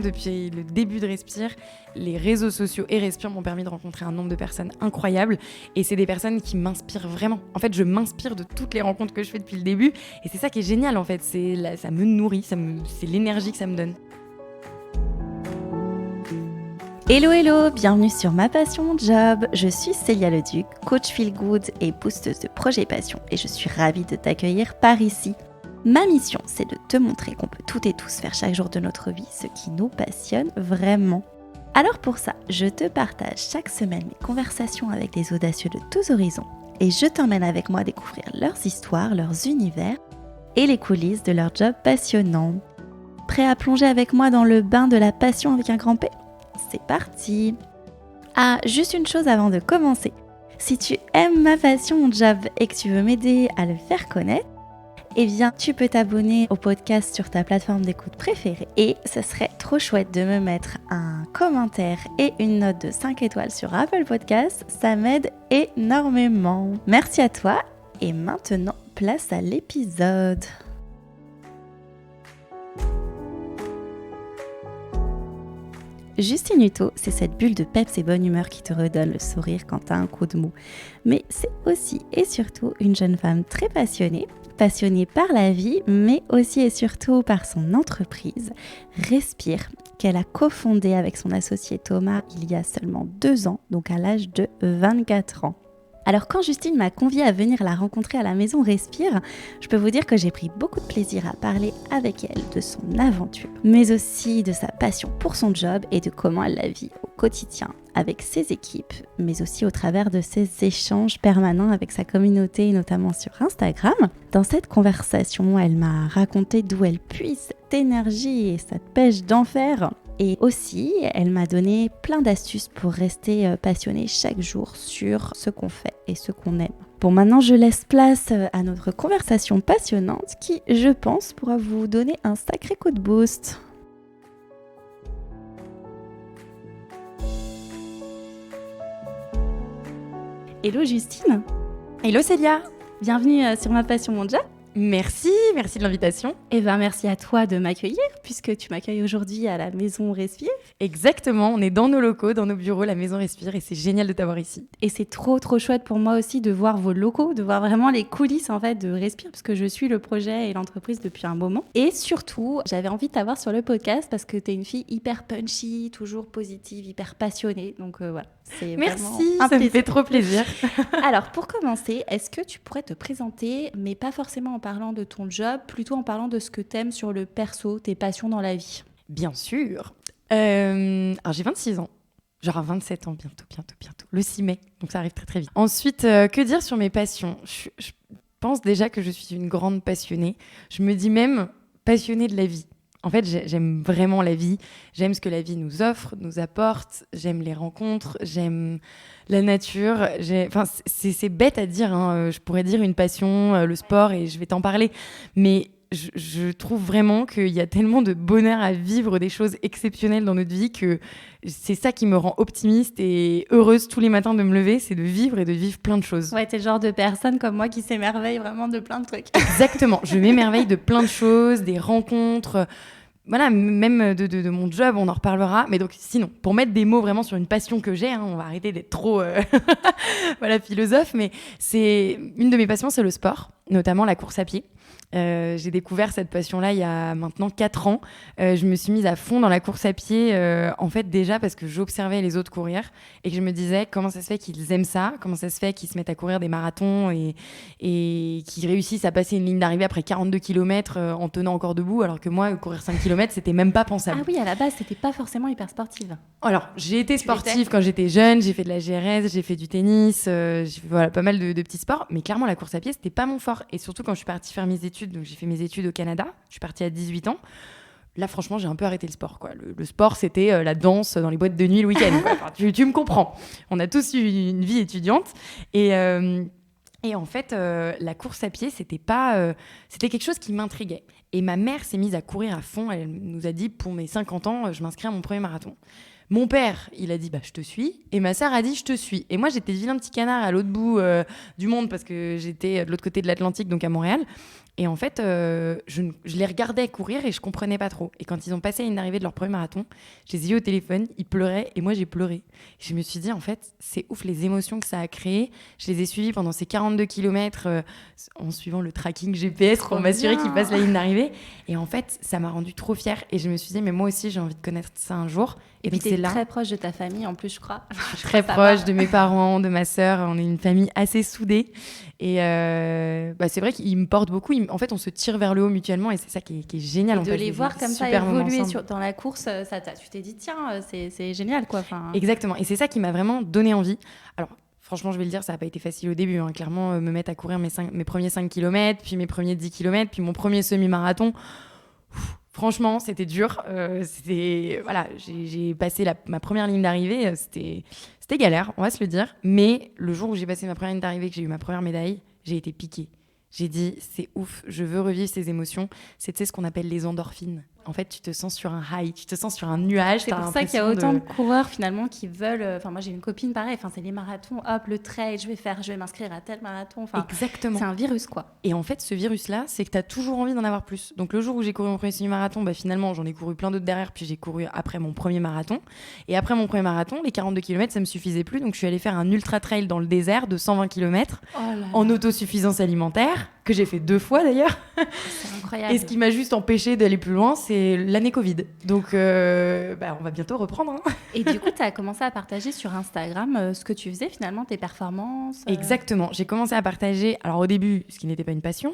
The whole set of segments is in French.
depuis le début de Respire, les réseaux sociaux et Respire m'ont permis de rencontrer un nombre de personnes incroyables. Et c'est des personnes qui m'inspirent vraiment. En fait, je m'inspire de toutes les rencontres que je fais depuis le début. Et c'est ça qui est génial, en fait. Ça me nourrit, c'est l'énergie que ça me donne. Hello, bienvenue sur Ma Passion Mon Job. Je suis Célia Leduc, coach feel good et boosteuse de projets passion et je suis ravie de t'accueillir par ici. Ma mission, c'est de te montrer qu'on peut toutes et tous faire chaque jour de notre vie ce qui nous passionne vraiment. Alors pour ça, je te partage chaque semaine mes conversations avec des audacieux de tous horizons et je t'emmène avec moi découvrir leurs histoires, leurs univers et les coulisses de leur job passionnant. Prêt à plonger avec moi dans le bain de la passion avec un grand P ? C'est parti! Ah, juste une chose avant de commencer. Si tu aimes Ma Passion Mon Job et que tu veux m'aider à le faire connaître, eh bien, tu peux t'abonner au podcast sur ta plateforme d'écoute préférée. Et ce serait trop chouette de me mettre un commentaire et une note de 5 étoiles sur Apple Podcasts. Ça m'aide énormément. Merci à toi. Et maintenant, place à l'épisode. Justine Hutto, c'est cette bulle de peps et bonne humeur qui te redonne le sourire quand t'as un coup de mou. Mais c'est aussi et surtout une jeune femme très passionnée par la vie, mais aussi et surtout par son entreprise, Respire, qu'elle a cofondée avec son associé Thomas il y a seulement 2 ans, donc à l'âge de 24 ans. Alors quand Justine m'a conviée à venir la rencontrer à la maison Respire, je peux vous dire que j'ai pris beaucoup de plaisir à parler avec elle de son aventure, mais aussi de sa passion pour son job et de comment elle la vit au quotidien avec ses équipes, mais aussi au travers de ses échanges permanents avec sa communauté, notamment sur Instagram. Dans cette conversation, elle m'a raconté d'où elle puise cette énergie et cette pêche d'enfer. Et aussi, elle m'a donné plein d'astuces pour rester passionnée chaque jour sur ce qu'on fait et ce qu'on aime. Bon, maintenant, je laisse place à notre conversation passionnante qui, je pense, pourra vous donner un sacré coup de boost. Hello Justine. Hello Célia. Bienvenue sur Ma Passion Mon Job. Merci de l'invitation. Et ben merci à toi de m'accueillir puisque tu m'accueilles aujourd'hui à la Maison Respire. Exactement, on est dans nos locaux, dans nos bureaux, la Maison Respire et c'est génial de t'avoir ici. Et c'est trop chouette pour moi aussi de voir vos locaux, de voir vraiment les coulisses en fait de Respire parce que je suis le projet et l'entreprise depuis un moment. Et surtout, j'avais envie de t'avoir sur le podcast parce que t'es une fille hyper punchy, toujours positive, hyper passionnée. Donc voilà. Merci, ça me fait trop plaisir. Alors, pour commencer, est-ce que tu pourrais te présenter, mais pas forcément en parlant de ton job, plutôt en parlant de ce que t'aimes sur le perso, tes passions dans la vie ? Bien sûr. Alors, j'ai 26 ans. Genre à 27 ans bientôt. Le 6 mai, donc ça arrive très vite. Ensuite, que dire sur mes passions ? Je pense déjà que je suis une grande passionnée. Je me dis même passionnée de la vie. En fait, j'aime vraiment la vie. J'aime ce que la vie nous offre, nous apporte. J'aime les rencontres. J'aime la nature. Enfin, c'est bête à dire. Hein. Je pourrais dire une passion, le sport, et je vais t'en parler. Mais je trouve vraiment qu'il y a tellement de bonheur à vivre des choses exceptionnelles dans notre vie que c'est ça qui me rend optimiste et heureuse tous les matins de me lever, c'est de vivre et de vivre plein de choses. Ouais, t'es le genre de personne comme moi qui s'émerveille vraiment de plein de trucs. Exactement, je m'émerveille de plein de choses, des rencontres, voilà, même de mon job, on en reparlera. Mais donc sinon, pour mettre des mots vraiment sur une passion que j'ai, on va arrêter d'être trop voilà, philosophe, mais une de mes passions, c'est le sport, notamment la course à pied. J'ai découvert cette passion-là il y a maintenant 4 ans. Je me suis mise à fond dans la course à pied, en fait déjà parce que j'observais les autres courir et que je me disais comment ça se fait qu'ils aiment ça, comment ça se fait qu'ils se mettent à courir des marathons et qu'ils réussissent à passer une ligne d'arrivée après 42 km en tenant encore debout, alors que moi, courir 5 km, c'était même pas pensable. Ah oui, à la base, c'était pas forcément hyper sportive. Alors, j'ai été sportive quand j'étais jeune, j'ai fait de la GRS, j'ai fait du tennis, j'ai fait pas mal de petits sports, mais clairement, la course à pied, c'était pas mon fort. Et surtout, quand je suis partie faire mes études, donc j'ai fait mes études au Canada, je suis partie à 18 ans, là, franchement, j'ai un peu arrêté le sport, quoi. Le sport, c'était la danse dans les boîtes de nuit le week-end. Enfin, tu me comprends. On a tous eu une vie étudiante. Et en fait, la course à pied, c'était quelque chose qui m'intriguait. Et ma mère s'est mise à courir à fond. Elle nous a dit, pour mes 50 ans, je m'inscris à mon premier marathon. Mon père, il a dit je te suis, et ma sœur a dit je te suis. Et moi, j'étais vilain petit canard à l'autre bout du monde parce que j'étais de l'autre côté de l'Atlantique, donc à Montréal. Et en fait, je les regardais courir et je comprenais pas trop. Et quand ils ont passé la ligne d'arrivée de leur premier marathon, je les ai eu au téléphone, ils pleuraient et moi j'ai pleuré. Et je me suis dit, en fait, c'est ouf les émotions que ça a créées. Je les ai suivis pendant ces 42 km en suivant le tracking GPS pour m'assurer qu'ils passent la ligne d'arrivée. Et en fait, ça m'a rendue trop fière. Et je me suis dit, mais moi aussi, j'ai envie de connaître ça un jour. Et puis t'es très proche de ta famille en plus, je crois. Je suis très proche de mes parents, de ma sœur. On est une famille assez soudée. Et c'est vrai qu'ils me portent beaucoup. En fait, on se tire vers le haut mutuellement et c'est ça qui est génial. Et de les voir comme ça évoluer dans la course, tu t'es dit, tiens, c'est génial, quoi. Exactement. Et c'est ça qui m'a vraiment donné envie. Alors, franchement, je vais le dire, ça n'a pas été facile au début. Clairement, me mettre à courir mes premiers 5 km, puis mes premiers 10 km, puis mon premier semi-marathon. Franchement, c'était dur. J'ai passé ma première ligne d'arrivée. C'était galère, on va se le dire. Mais le jour où j'ai passé ma première ligne d'arrivée, que j'ai eu ma première médaille, j'ai été piquée. J'ai dit, c'est ouf, je veux revivre ces émotions. C'est ce qu'on appelle les endorphines. En fait, tu te sens sur un high, tu te sens sur un nuage. C'est pour ça qu'il y a autant de coureurs finalement qui veulent. Moi, j'ai une copine pareil. C'est les marathons, hop, le trail, je vais m'inscrire à tel marathon. Exactement. C'est un virus, quoi. Et en fait, ce virus-là, c'est que tu as toujours envie d'en avoir plus. Donc, le jour où j'ai couru mon premier semi-marathon, finalement, j'en ai couru plein d'autres derrière. Puis j'ai couru après mon premier marathon. Et après mon premier marathon, les 42 km, ça me suffisait plus. Donc, je suis allée faire un ultra trail dans le désert de 120 km en autosuffisance alimentaire, que j'ai fait 2 fois d'ailleurs. C'est incroyable. Et ce qui m'a juste empêché d'aller plus loin, c'est l'année Covid. Donc, on va bientôt reprendre. Hein. Et du coup, tu as commencé à partager sur Instagram ce que tu faisais finalement, tes performances. Exactement. J'ai commencé à partager, alors au début, ce qui n'était pas une passion,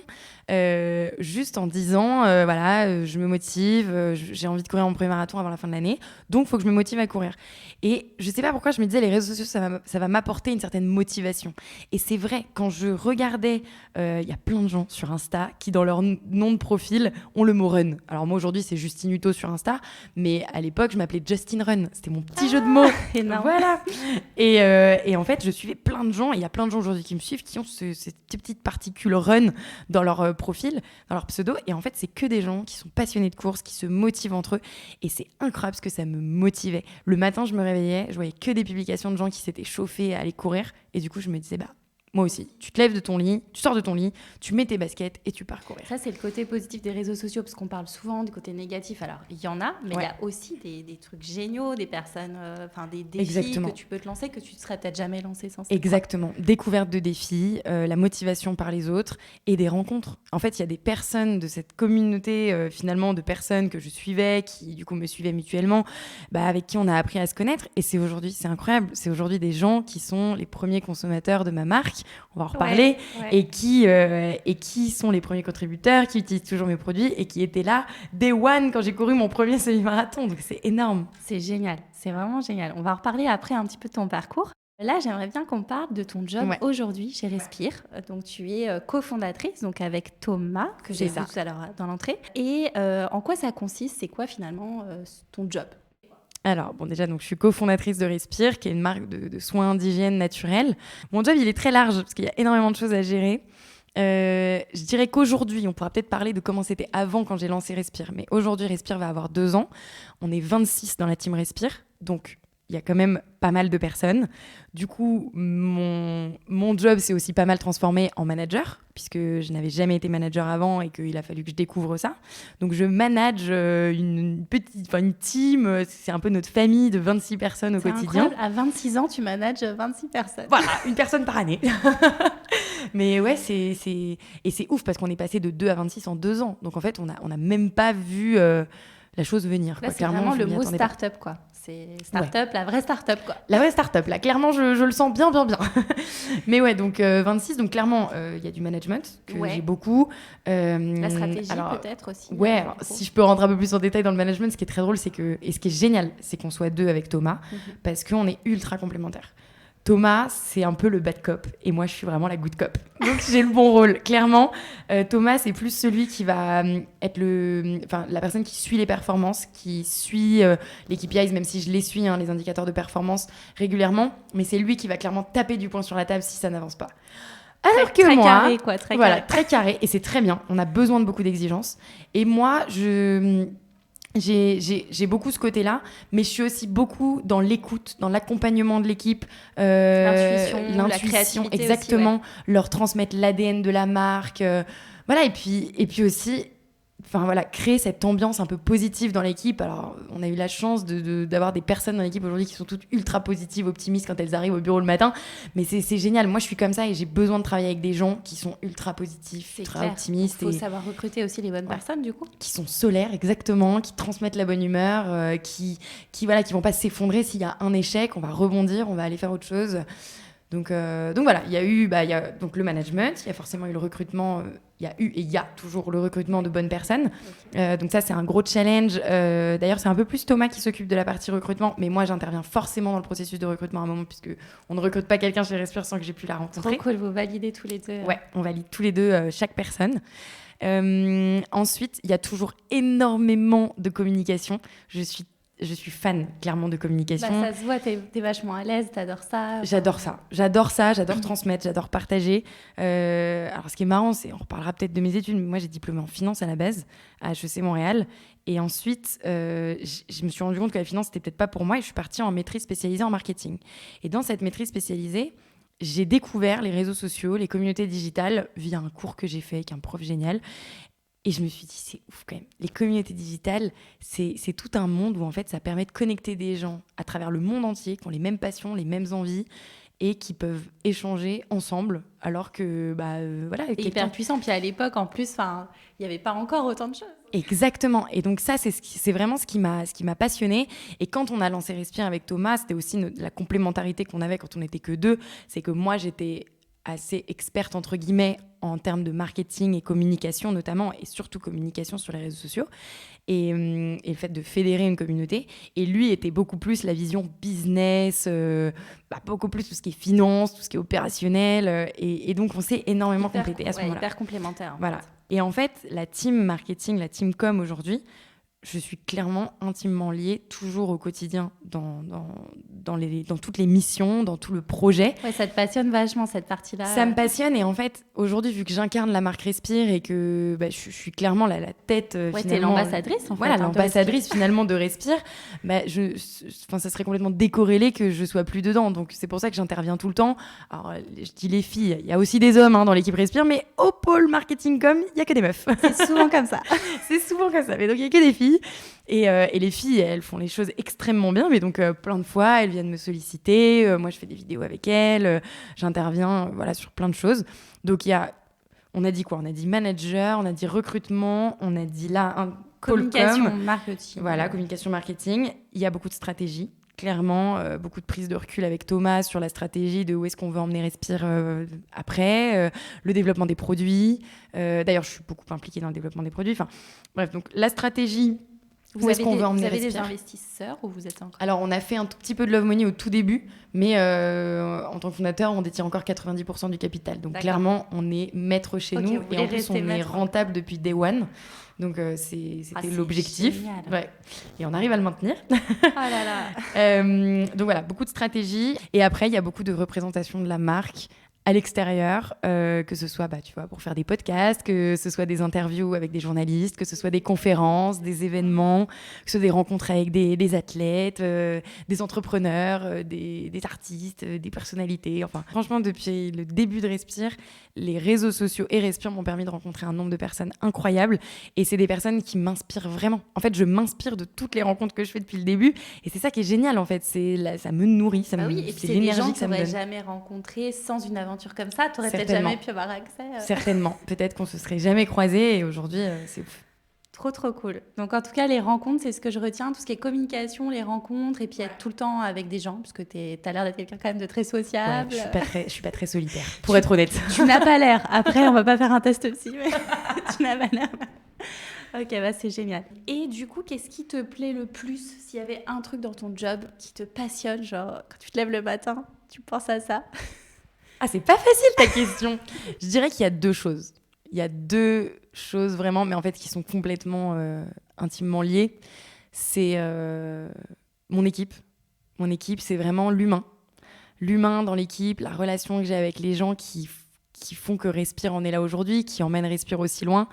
juste en disant, je me motive, j'ai envie de courir mon premier marathon avant la fin de l'année, donc il faut que je me motive à courir. Et je sais pas pourquoi je me disais, les réseaux sociaux, ça va m'apporter une certaine motivation. Et c'est vrai, quand je regardais, y a plein de gens sur Insta qui, dans leur nom de profil, ont le mot run. Alors moi, aujourd'hui, c'est Justine Hutto sur Insta, mais à l'époque, je m'appelais Justin Run. C'était mon petit jeu de mots. Énorme. Voilà. Et en fait, je suivais plein de gens, et il y a plein de gens aujourd'hui qui me suivent, qui ont cette petite particule run dans leur profil, dans leur pseudo. Et en fait, c'est que des gens qui sont passionnés de course, qui se motivent entre eux. Et c'est incroyable parce que ça me motivait. Le matin, je me réveillais, je voyais que des publications de gens qui s'étaient chauffés à aller courir. Et du coup, je me disais, moi aussi, tu te lèves de ton lit, tu sors de ton lit, tu mets tes baskets et tu pars courir. Ça, c'est le côté positif des réseaux sociaux, parce qu'on parle souvent du côté négatif. Alors, il y en a, mais il y a aussi des trucs géniaux, des personnes, des défis que tu peux te lancer, que tu ne te serais peut-être jamais lancé sans ça. Exactement. Découverte de défis, la motivation par les autres et des rencontres. En fait, il y a des personnes de cette communauté, finalement, de personnes que je suivais, qui, du coup, me suivaient mutuellement, avec qui on a appris à se connaître. Et c'est incroyable, c'est aujourd'hui des gens qui sont les premiers consommateurs de ma marque. On va en reparler, et qui sont les premiers contributeurs, qui utilisent toujours mes produits et qui étaient là day one quand j'ai couru mon premier semi-marathon. Donc c'est énorme. C'est génial, c'est vraiment génial. On va en reparler après un petit peu de ton parcours. Là, j'aimerais bien qu'on parle de ton job aujourd'hui chez Respire. Donc, tu es cofondatrice donc avec Thomas, que j'ai vu tout à l'heure dans l'entrée. Et en quoi ça consiste? C'est quoi finalement ton job? Alors, déjà, donc, je suis cofondatrice de Respire, qui est une marque de soins d'hygiène naturelle. Mon job, il est très large, parce qu'il y a énormément de choses à gérer. Je dirais qu'aujourd'hui, on pourra peut-être parler de comment c'était avant quand j'ai lancé Respire. Mais aujourd'hui, Respire va avoir 2 ans. On est 26 dans la team Respire. Donc, il y a quand même pas mal de personnes. Du coup, mon job s'est aussi pas mal transformé en manager, puisque je n'avais jamais été manager avant et qu'il a fallu que je découvre ça. Donc, je manage une team. C'est un peu notre famille de 26 personnes au quotidien. Incroyable. À 26 ans, tu manages 26 personnes. Voilà, une personne par année. Mais ouais, c'est ouf parce qu'on est passé de 2 à 26 en 2 ans. Donc, en fait, on a même pas vu la chose venir. Là, c'est vraiment le mot start-up, quoi. C'est start-up, la vraie start-up, quoi. La vraie start-up, là, clairement, je le sens bien. Mais ouais, donc 26, donc clairement, il y a du management que j'ai beaucoup. La stratégie, peut-être aussi. Ouais, alors, si je peux rentrer un peu plus en détail dans le management, ce qui est très drôle, et ce qui est génial, c'est qu'on soit 2 avec Thomas, parce qu'on est ultra complémentaires. Thomas, c'est un peu le bad cop et moi, je suis vraiment la good cop. Donc, j'ai le bon rôle. Clairement, Thomas, c'est plus celui qui va être la personne qui suit les performances, qui suit les KPIs, même si je les suis, les indicateurs de performance régulièrement. Mais c'est lui qui va clairement taper du poing sur la table si ça n'avance pas. Alors que moi, carré, quoi, très carré. Et c'est très bien. On a besoin de beaucoup d'exigences. Et moi, J'ai beaucoup ce côté-là, mais je suis aussi beaucoup dans l'écoute, dans l'accompagnement de l'équipe, L'intuition, la l'intuition, créativité exactement, aussi, leur transmettre l'ADN de la marque, voilà, et puis aussi, enfin voilà, créer cette ambiance un peu positive dans l'équipe. Alors, on a eu la chance d'avoir des personnes dans l'équipe aujourd'hui qui sont toutes ultra positives, optimistes quand elles arrivent au bureau le matin, mais c'est génial. Moi, je suis comme ça et j'ai besoin de travailler avec des gens qui sont ultra positifs, C'est ultra clair. optimistes. Il faut savoir recruter aussi les bonnes Ouais. personnes, du coup. Qui sont solaires, exactement, qui transmettent la bonne humeur, qui vont pas s'effondrer s'il y a un échec, on va rebondir, on va aller faire autre chose. Donc voilà, il y a donc le management, il y a forcément eu le recrutement, il y a eu et il y a toujours le recrutement de bonnes personnes. Okay. Donc ça, c'est un gros challenge. D'ailleurs, c'est un peu plus Thomas qui s'occupe de la partie recrutement, mais moi, j'interviens forcément dans le processus de recrutement à un moment, puisque on ne recrute pas quelqu'un chez Respire sans que j'ai pu la rencontrer. Trop cool, vous validez tous les deux. Ouais, on valide tous les deux chaque personne. Ensuite, il y a toujours énormément de communication. Je suis fan, clairement, de communication. Ça se voit, t'es vachement à l'aise, t'adores ça. J'adore ça, j'adore transmettre, j'adore partager. Alors, ce qui est marrant, on reparlera peut-être de mes études, mais moi, j'ai diplômé en finance à la base, à HEC Montréal. Et ensuite, je me suis rendu compte que la finance, c'était peut-être pas pour moi, et je suis partie en maîtrise spécialisée en marketing. Et dans cette maîtrise spécialisée, j'ai découvert les réseaux sociaux, les communautés digitales, via un cours que j'ai fait avec un prof génial. Et je me suis dit, c'est ouf quand même. Les communautés digitales, c'est tout un monde où en fait, ça permet de connecter des gens à travers le monde entier, qui ont les mêmes passions, les mêmes envies, et qui peuvent échanger ensemble, alors que, voilà... Et hyper puissant. Puis à l'époque, en plus, il n'y avait pas encore autant de choses. Exactement. Et donc ça, c'est vraiment ce qui m'a passionnée. Et quand on a lancé Respire avec Thomas, c'était aussi la complémentarité qu'on avait quand on n'était que deux. C'est que moi, j'étais assez experte, entre guillemets, en termes de marketing et communication notamment, et surtout communication sur les réseaux sociaux, et le fait de fédérer une communauté. Et lui était beaucoup plus la vision business, beaucoup plus tout ce qui est finance, tout ce qui est opérationnel, et donc on s'est énormément complété à ce moment-là. Hyper complémentaire. Voilà. Et en fait, la team marketing, la team com aujourd'hui, je suis clairement intimement liée, toujours au quotidien, dans toutes les missions, dans tout le projet. Ouais, ça te passionne vachement, cette partie-là. Ça me passionne, et en fait, aujourd'hui, vu que j'incarne la marque Respire et que je suis clairement la tête, ouais, finalement... t'es l'ambassadrice, en fait. Voilà, l'ambassadrice, finalement, de Respire. Ça serait complètement décorrélé que je sois plus dedans. Donc, c'est pour ça que j'interviens tout le temps. Alors, je dis les filles, il y a aussi des hommes dans l'équipe Respire, mais au pôle marketing com, il n'y a que des meufs. C'est souvent comme ça. C'est souvent comme ça. Mais donc, il n'y a que des filles. Et les filles, elles font les choses extrêmement bien. Mais donc, plein de fois, elles viennent me solliciter. Moi, je fais des vidéos avec elles. J'interviens sur plein de choses. Donc, on a dit quoi ? On a dit manager, on a dit recrutement, on a dit là, communication, marketing. Voilà, communication, marketing. Il y a beaucoup de stratégie. Clairement, beaucoup de prise de recul avec Thomas sur la stratégie de où est-ce qu'on veut emmener Respire après, le développement des produits. D'ailleurs, je suis beaucoup impliquée dans le développement des produits. Enfin, bref, donc la stratégie, où est-ce qu'on veut emmener Respire. Vous avez des investisseurs ou vous êtes encore... Alors, on a fait un tout petit peu de Love Money au tout début, mais en tant que fondateur, on détient encore 90% du capital. Donc, clairement, on est maître chez nous. Et en plus, on est rentable depuis day one. Donc, c'était l'objectif. Ouais. Et on arrive à le maintenir. Oh là là. Donc, voilà, beaucoup de stratégie. Et après, il y a beaucoup de représentation de la marque à l'extérieur, que ce soit pour faire des podcasts, que ce soit des interviews avec des journalistes, que ce soit des conférences, des événements, que ce soit des rencontres avec des athlètes, des entrepreneurs, des artistes, des personnalités. Enfin, franchement, depuis le début de Respire, les réseaux sociaux et Respire m'ont permis de rencontrer un nombre de personnes incroyables, et c'est des personnes qui m'inspirent vraiment. En fait, je m'inspire de toutes les rencontres que je fais depuis le début, et c'est ça qui est génial, en fait. Ça me nourrit, et puis c'est des gens que tu n'aurais jamais rencontrés sans une aventure comme ça, tu n'aurais peut-être jamais pu avoir accès. Certainement. Peut-être qu'on se serait jamais croisés, et aujourd'hui, c'est ouf. Trop cool. Donc en tout cas, les rencontres, c'est ce que je retiens, tout ce qui est communication, les rencontres, et puis être tout le temps avec des gens, parce que t'as l'air d'être quelqu'un quand même de très sociable. Ouais, je suis pas très solitaire, pour être honnête. Tu n'as pas l'air. Après, on va pas faire un test psy, mais tu n'as pas l'air. Ok, c'est génial. Et du coup, qu'est-ce qui te plaît le plus, s'il y avait un truc dans ton job qui te passionne, genre quand tu te lèves le matin, tu penses à ça? Ah, c'est pas facile ta question. Je dirais qu'il y a deux choses. Il y a deux choses vraiment, mais en fait qui sont complètement intimement liées. C'est mon équipe. Mon équipe, c'est vraiment l'humain. L'humain dans l'équipe, la relation que j'ai avec les gens qui font que Respire en est là aujourd'hui, qui emmènent Respire aussi loin.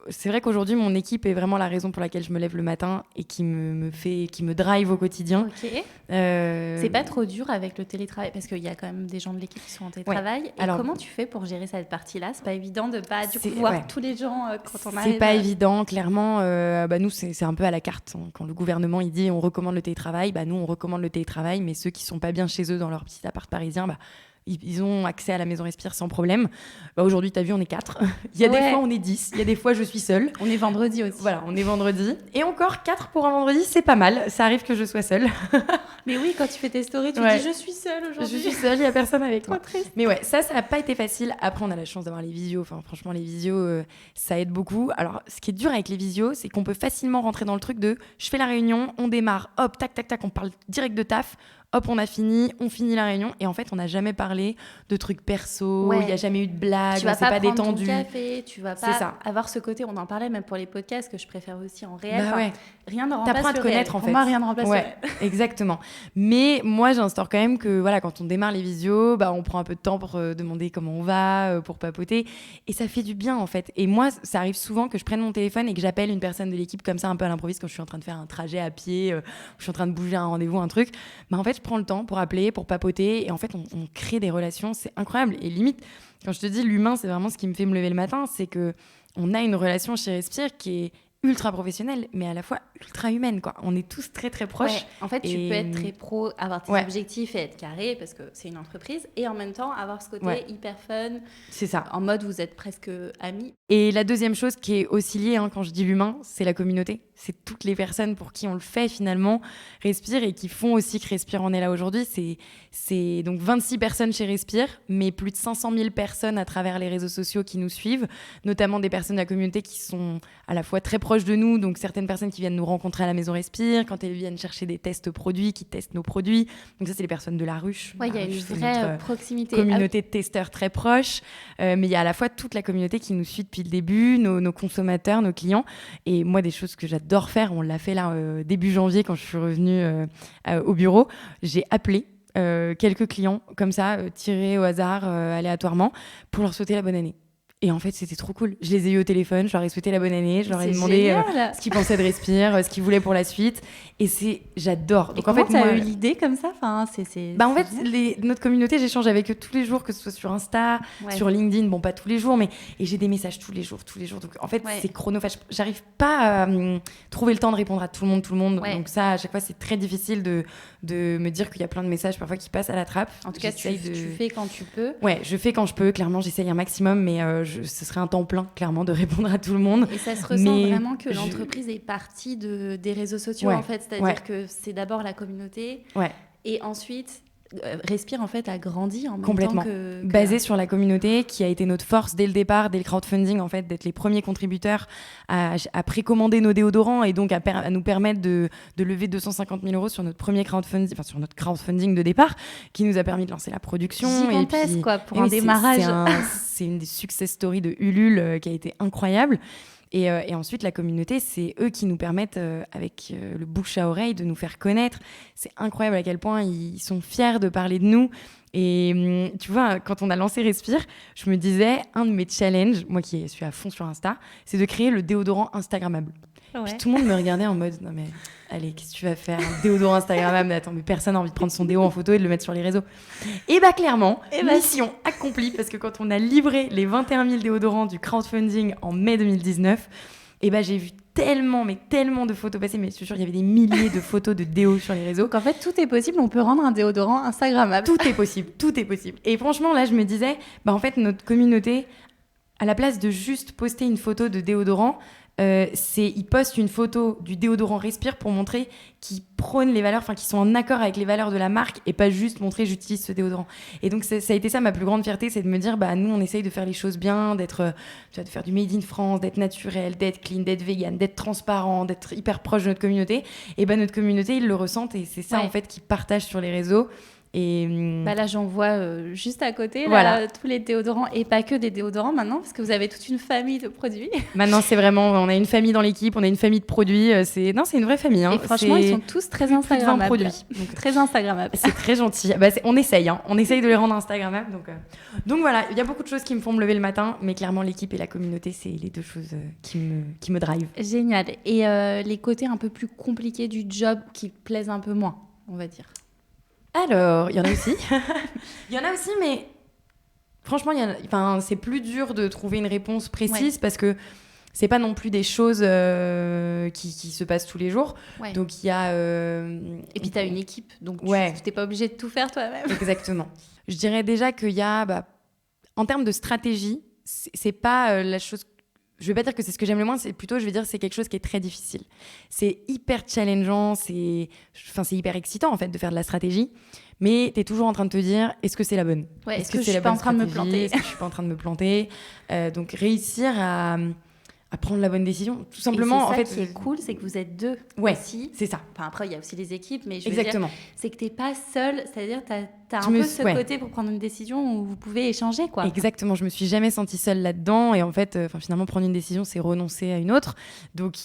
c'est vrai qu'aujourd'hui, mon équipe est vraiment la raison pour laquelle je me lève le matin et qui me drive au quotidien. Ok. C'est pas trop dur avec le télétravail parce qu'il y a quand même des gens de l'équipe qui sont en télétravail. Et Alors, comment tu fais pour gérer cette partie-là? C'est pas évident de pas du coup voir tous les gens quand on arrive. C'est pas évident, clairement. Nous, c'est un peu à la carte. Quand le gouvernement il dit on recommande le télétravail, nous on recommande le télétravail, mais ceux qui sont pas bien chez eux dans leur petit appart parisien, ils ont accès à la maison Respire sans problème. Aujourd'hui, tu as vu, on est 4. Il y a des fois, on est 10. Il y a des fois, je suis seule. On est vendredi aussi. Voilà, on est vendredi. Et encore 4 pour un vendredi, c'est pas mal. Ça arrive que je sois seule. Mais oui, quand tu fais tes stories, tu dis je suis seule aujourd'hui. Je suis seule, il n'y a personne avec moi. Trop triste. Mais ouais, ça n'a pas été facile. Après, on a la chance d'avoir les visios. Enfin, franchement, les visios, ça aide beaucoup. Alors, ce qui est dur avec les visios, c'est qu'on peut facilement rentrer dans le truc de je fais la réunion, on démarre, hop, tac, tac, tac, on parle direct de taf. Hop, on finit la réunion. Et en fait, on n'a jamais parlé de trucs perso, il n'y a jamais eu de blagues, tu vas pas pas prendre détendu. Ton café, tu vas pas avoir ce côté, on en parlait même pour les podcasts, que je préfère aussi en réel. Rien ne remplace le réel. T'apprends à te connaître, en fait. Pour moi, rien ne remplace le réel. Exactement. Mais moi, j'instaure quand même que quand on démarre les visios, on prend un peu de temps pour demander comment on va, pour papoter. Et ça fait du bien, en fait. Et moi, ça arrive souvent que je prenne mon téléphone et que j'appelle une personne de l'équipe comme ça, un peu à l'improviste, quand je suis en train de faire un trajet à pied, je suis en train de bouger un rendez-vous, un truc. En fait, je prends le temps pour appeler, pour papoter. Et en fait, on crée des relations. C'est incroyable. Et limite, quand je te dis l'humain, c'est vraiment ce qui me fait me lever le matin, c'est qu'on a une relation chez Respire qui est ultra professionnelle, mais à la fois ultra humaine, quoi. On est tous très, très proches. Ouais. En fait, tu peux être très pro, avoir tes objectifs et être carré, parce que c'est une entreprise, et en même temps, avoir ce côté hyper fun. C'est ça. En mode, vous êtes presque amis. Et la deuxième chose qui est aussi liée, quand je dis l'humain, c'est la communauté. C'est toutes les personnes pour qui on le fait, finalement, Respire, et qui font aussi que Respire en est là aujourd'hui. C'est donc 26 personnes chez Respire, mais plus de 500 000 personnes à travers les réseaux sociaux qui nous suivent, notamment des personnes de la communauté qui sont à la fois très proches de nous, donc certaines personnes qui viennent nous rencontrer à la maison Respire, quand elles viennent chercher des tests produits, qui testent nos produits. Donc ça, c'est les personnes de la ruche. Il y a une vraie proximité. Communauté de testeurs très proche, mais il y a à la fois toute la communauté qui nous suit depuis le début, nos consommateurs, nos clients. Et moi, des choses que j'adore faire, on l'a fait là début janvier quand je suis revenue au bureau, j'ai appelé quelques clients comme ça, tirés au hasard, aléatoirement, pour leur souhaiter la bonne année. Et en fait, c'était trop cool. Je les ai eu au téléphone, je leur ai souhaité la bonne année, je leur ai demandé ce qu'ils pensaient de Respire, ce qu'ils voulaient pour la suite. Et j'adore. Donc en fait, t'as eu l'idée comme ça, en fait, notre communauté, j'échange avec eux tous les jours, que ce soit sur Insta, sur LinkedIn, pas tous les jours, et j'ai des messages tous les jours. Donc en fait, c'est chronophage. J'arrive pas à trouver le temps de répondre à tout le monde. Donc ça, à chaque fois, c'est très difficile de me dire qu'il y a plein de messages parfois qui passent à la trappe. En tout cas, tu fais quand tu peux. Ouais, je fais quand je peux. Clairement, j'essaye un maximum, mais ce serait un temps plein, clairement, de répondre à tout le monde. Et ça se ressent vraiment que l'entreprise est partie des réseaux sociaux, en fait. C'est-à-dire que c'est d'abord la communauté. Et ensuite, Respire, en fait, a grandi en même temps que... Basé sur la communauté, qui a été notre force dès le départ, dès le crowdfunding, en fait, d'être les premiers contributeurs à précommander nos déodorants et donc à nous permettre de lever 250 000 € sur notre premier crowdfunding de départ, qui nous a permis de lancer la production. Gigantesque, pour un démarrage. C'est une des success stories de Ulule qui a été incroyable. Et ensuite, la communauté, c'est eux qui nous permettent, avec le bouche à oreille, de nous faire connaître. C'est incroyable à quel point ils sont fiers de parler de nous. Et tu vois, quand on a lancé Respire, je me disais, un de mes challenges, moi qui suis à fond sur Insta, c'est de créer le déodorant Instagrammable. Puis tout le monde me regardait en mode, non mais allez, qu'est-ce que tu vas faire, un déodorant Instagrammable? Mais attends, mais personne n'a envie de prendre son déo en photo et de le mettre sur les réseaux. Et clairement, mission accomplie, parce que quand on a livré les 21 000 déodorants du crowdfunding en mai 2019, j'ai vu tellement de photos passer, mais je suis sûre, il y avait des milliers de photos de déo sur les réseaux. Donc en fait, tout est possible, on peut rendre un déodorant Instagrammable. Tout est possible. Et franchement, là, je me disais, en fait, notre communauté, à la place de juste poster une photo de déodorant, ils postent une photo du déodorant Respire pour montrer qu'ils prônent les valeurs, qui sont en accord avec les valeurs de la marque, et pas juste montrer j'utilise ce déodorant. Et donc ça a été ça ma plus grande fierté, c'est de me dire nous on essaye de faire les choses bien, de faire du made in France, d'être naturel, d'être clean, d'être vegan, d'être transparent, d'être hyper proche de notre communauté. Et notre communauté, ils le ressentent, et c'est ça en fait qu'ils partagent sur les réseaux. Et là, j'en vois juste à côté, voilà. tous les déodorants, et pas que des déodorants maintenant, parce que vous avez toute une famille de produits. Maintenant, c'est vraiment, on a une famille dans l'équipe, on a une famille de produits. C'est une vraie famille. Et franchement, ils sont tous très instagrammables. Produits. Donc très instagrammables. C'est très gentil. On essaye, on essaye de les rendre instagrammables. Donc voilà, il y a beaucoup de choses qui me font me lever le matin, mais clairement, l'équipe et la communauté, c'est les deux choses qui me drive. Génial. Et les côtés un peu plus compliqués du job qui plaisent un peu moins, on va dire. Alors, il y en a aussi. Il y en a aussi, mais franchement, c'est plus dur de trouver une réponse précise parce que c'est pas non plus des choses qui se passent tous les jours. Ouais. Donc, il y a... Et puis, tu as une équipe, donc tu n'es pas obligé de tout faire toi-même. Exactement. Je dirais déjà qu'il y a... en termes de stratégie, c'est pas la chose... Je vais pas dire que c'est ce que j'aime le moins, c'est plutôt, je vais dire, c'est quelque chose qui est très difficile. C'est hyper challengeant, c'est hyper excitant en fait de faire de la stratégie, mais tu es toujours en train de te dire, est-ce que c'est la bonne ? Est-ce que je suis pas en train de me planter ? Est-ce que je suis pas en train de me planter ? Donc réussir à prendre la bonne décision, tout simplement. Et c'est ça qui est cool, c'est que vous êtes deux aussi. C'est ça. Enfin, après, il y a aussi les équipes, mais je veux Exactement. dire, c'est que tu n'es pas seule, c'est-à-dire tu as un peu ce côté pour prendre une décision où vous pouvez échanger, quoi. Exactement, je me suis jamais sentie seule là-dedans, et en fait, finalement, prendre une décision, c'est renoncer à une autre. Donc,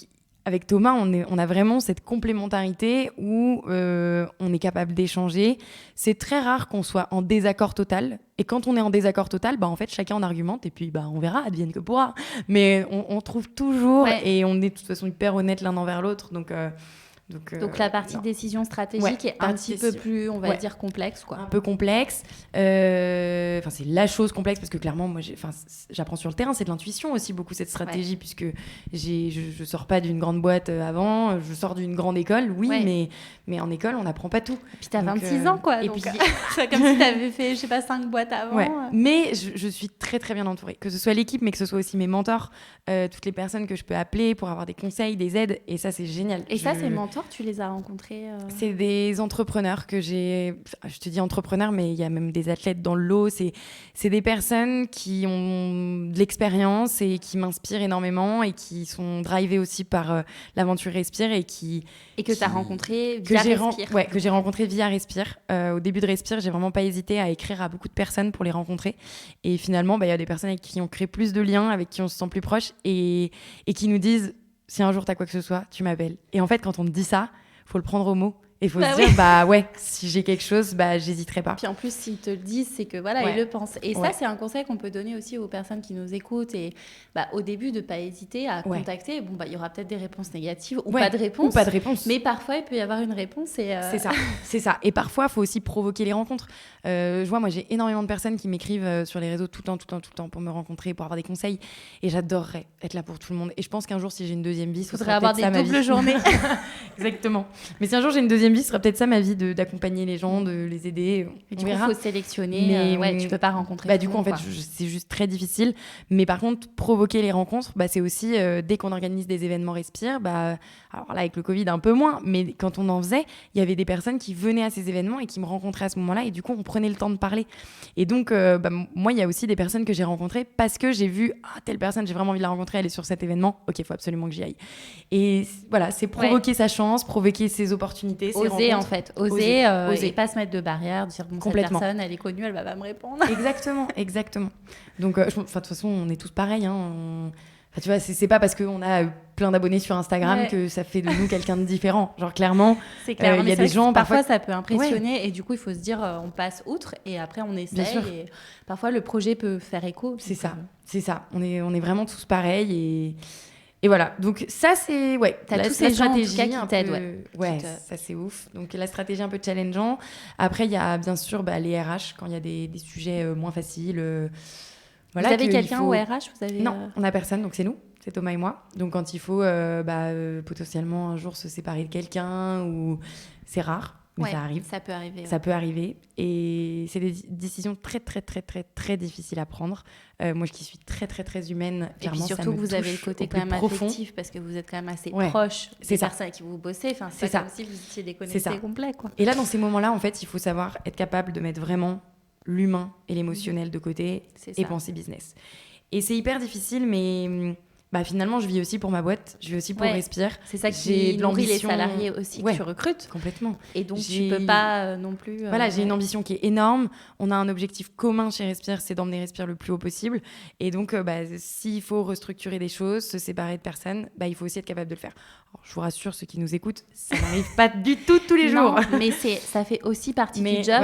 avec Thomas, on a vraiment cette complémentarité où on est capable d'échanger. C'est très rare qu'on soit en désaccord total. Et quand on est en désaccord total, en fait, chacun en argumente et puis on verra, advienne que pourra. Mais on trouve toujours et on est de toute façon hyper honnêtes l'un envers l'autre. Donc la partie décision stratégique est un petit peu plus, on va dire, complexe, quoi. Un peu complexe. C'est la chose complexe parce que clairement, moi, j'apprends sur le terrain. C'est de l'intuition aussi, beaucoup, cette stratégie, puisque je sors pas d'une grande boîte avant. Je sors d'une grande école, mais en école, on n'apprend pas tout. Et puis, tu as 26 ans, quoi. Et puis, c'est comme si tu avais fait, je sais pas, 5 boîtes avant. Ouais. Mais je suis très, très bien entourée. Que ce soit l'équipe, mais que ce soit aussi mes mentors, toutes les personnes que je peux appeler pour avoir des conseils, des aides. Et ça, c'est génial. Et ça, ces mentors, tu les as rencontrés C'est des entrepreneurs que j'ai... Je te dis entrepreneurs, mais il y a même des athlètes dans le lot. C'est des personnes qui ont de l'expérience et qui m'inspirent énormément et qui sont drivées aussi par l'aventure Respire et que tu as rencontré via Respire. Que j'ai rencontré via Respire. Au début de Respire, j'ai vraiment pas hésité à écrire à beaucoup de personnes pour les rencontrer. Et finalement, y a des personnes avec qui on crée plus de liens, avec qui on se sent plus proche et qui nous disent... Si un jour t'as quoi que ce soit, tu m'appelles. Et en fait, quand on te dit ça, faut le prendre au mot. Et faut se dire, si j'ai quelque chose, j'hésiterai pas. Puis en plus, s'ils te le disent, c'est que ils le pensent. Et ça, c'est un conseil qu'on peut donner aussi aux personnes qui nous écoutent. Et au début, de pas hésiter à contacter. Bon, il y aura peut-être des réponses négatives ou pas de réponse. Ou pas de réponse. Mais parfois, il peut y avoir une réponse. C'est ça. Et parfois, il faut aussi provoquer les rencontres. Moi, j'ai énormément de personnes qui m'écrivent sur les réseaux tout le temps pour me rencontrer, pour avoir des conseils. Et j'adorerais être là pour tout le monde. Et je pense qu'un jour, si j'ai une deuxième vie, il faudrait avoir des doubles journées. Exactement. Mais si un jour j'ai une deuxième vie, ce sera peut-être ça ma vie, d'accompagner les gens, de les aider. Et du coup, il faut sélectionner. Mais tu peux pas rencontrer. Du coup, en fait, c'est juste très difficile. Mais par contre, provoquer les rencontres, c'est aussi dès qu'on organise des événements Respire. Alors là, avec le Covid, un peu moins. Mais quand on en faisait, il y avait des personnes qui venaient à ces événements et qui me rencontraient à ce moment-là. Et du coup, on prenait le temps de parler. Et donc, moi, il y a aussi des personnes que j'ai rencontrées parce que j'ai vu telle personne, j'ai vraiment envie de la rencontrer. Elle est sur cet événement. Ok, il faut absolument que j'y aille. Et voilà, c'est provoquer sa chance, provoquer ses opportunités. Oser en fait, oser. Et pas se mettre de barrière, dire cette personne elle est connue, elle va pas me répondre. Exactement. Donc de toute façon on est tous pareils. Tu vois, c'est pas parce qu'on a plein d'abonnés sur Instagram que ça fait de nous quelqu'un de différent. Genre clairement, c'est clair. Il y a des gens parfois ça peut impressionner et du coup il faut se dire on passe outre et après on essaie et parfois le projet peut faire écho. C'est ça. On est vraiment tous pareils et voilà, donc ça c'est t'as tous ces gens en tout cas qui t'aident. Ça c'est ouf. Donc la stratégie un peu challengeant. Après il y a bien sûr les RH quand il y a des sujets moins faciles. Vous avez quelqu'un au RH Non, on n'a personne, donc c'est nous, c'est Thomas et moi. Donc quand il faut potentiellement un jour se séparer de quelqu'un ou c'est rare. Mais ça arrive. Ça peut arriver. Ça peut arriver. Et c'est des décisions très, très, très, très, très difficiles à prendre. Moi, qui suis très, très, très humaine, clairement, et puis surtout que vous avez le côté quand même affectif parce que vous êtes quand même assez proche des personnes avec qui vous bossez. Enfin, c'est pas comme si vous étiez déconnectés complets, quoi. Et là, dans ces moments-là, en fait, il faut savoir être capable de mettre vraiment l'humain et l'émotionnel de côté et penser business. Et c'est hyper difficile, mais Bah finalement, je vis aussi pour ma boîte, je vis aussi pour Respire. C'est ça J'ai qui de nourrit les l'ambition. salariés aussi que tu recrutes. Complètement. Et donc, tu peux pas non plus... Voilà, j'ai une ambition qui est énorme. On a un objectif commun chez Respire, c'est d'emmener Respire le plus haut possible. Et donc, s'il faut restructurer des choses, se séparer de personnes, il faut aussi être capable de le faire. Alors, je vous rassure, ceux qui nous écoutent, ça n'arrive pas du tout tous les jours. Mais ça fait aussi partie du job.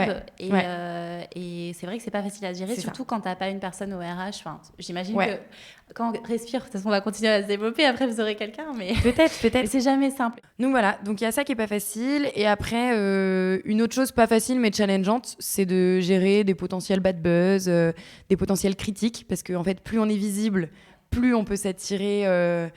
Et c'est vrai que c'est pas facile à gérer, surtout quand t'as pas une personne au RH. Enfin, j'imagine que quand Respire, de toute façon, on va continuer à se développer. Après, vous aurez quelqu'un, mais peut-être. Mais c'est jamais simple. Donc voilà, donc il y a ça qui est pas facile. Et après, une autre chose pas facile mais challengeante, c'est de gérer des potentiels bad buzz, des potentiels critiques, parce qu'en fait, plus on est visible, plus on peut s'attirer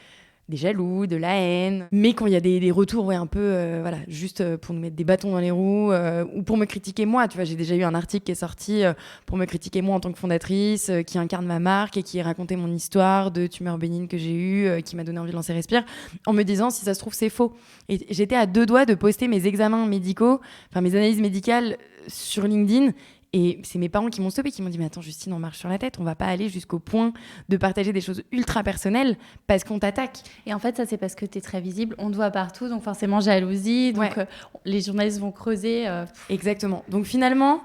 des jaloux, de la haine. Mais quand il y a des retours un peu juste pour nous mettre des bâtons dans les roues ou pour me critiquer moi, tu vois, j'ai déjà eu un article qui est sorti pour me critiquer moi en tant que fondatrice, qui incarne ma marque et qui racontait mon histoire de tumeur bénigne que j'ai eue, qui m'a donné envie de lancer Respire, en me disant si ça se trouve c'est faux. Et j'étais à 2 doigts de poster mes examens médicaux, enfin mes analyses médicales sur LinkedIn. Et c'est mes parents qui m'ont stoppé, qui m'ont dit « Mais attends, Justine, on marche sur la tête, on va pas aller jusqu'au point de partager des choses ultra personnelles parce qu'on t'attaque. » Et en fait, ça, c'est parce que tu es très visible, on te voit partout, donc forcément jalousie, donc les journalistes vont creuser. Exactement. Donc finalement,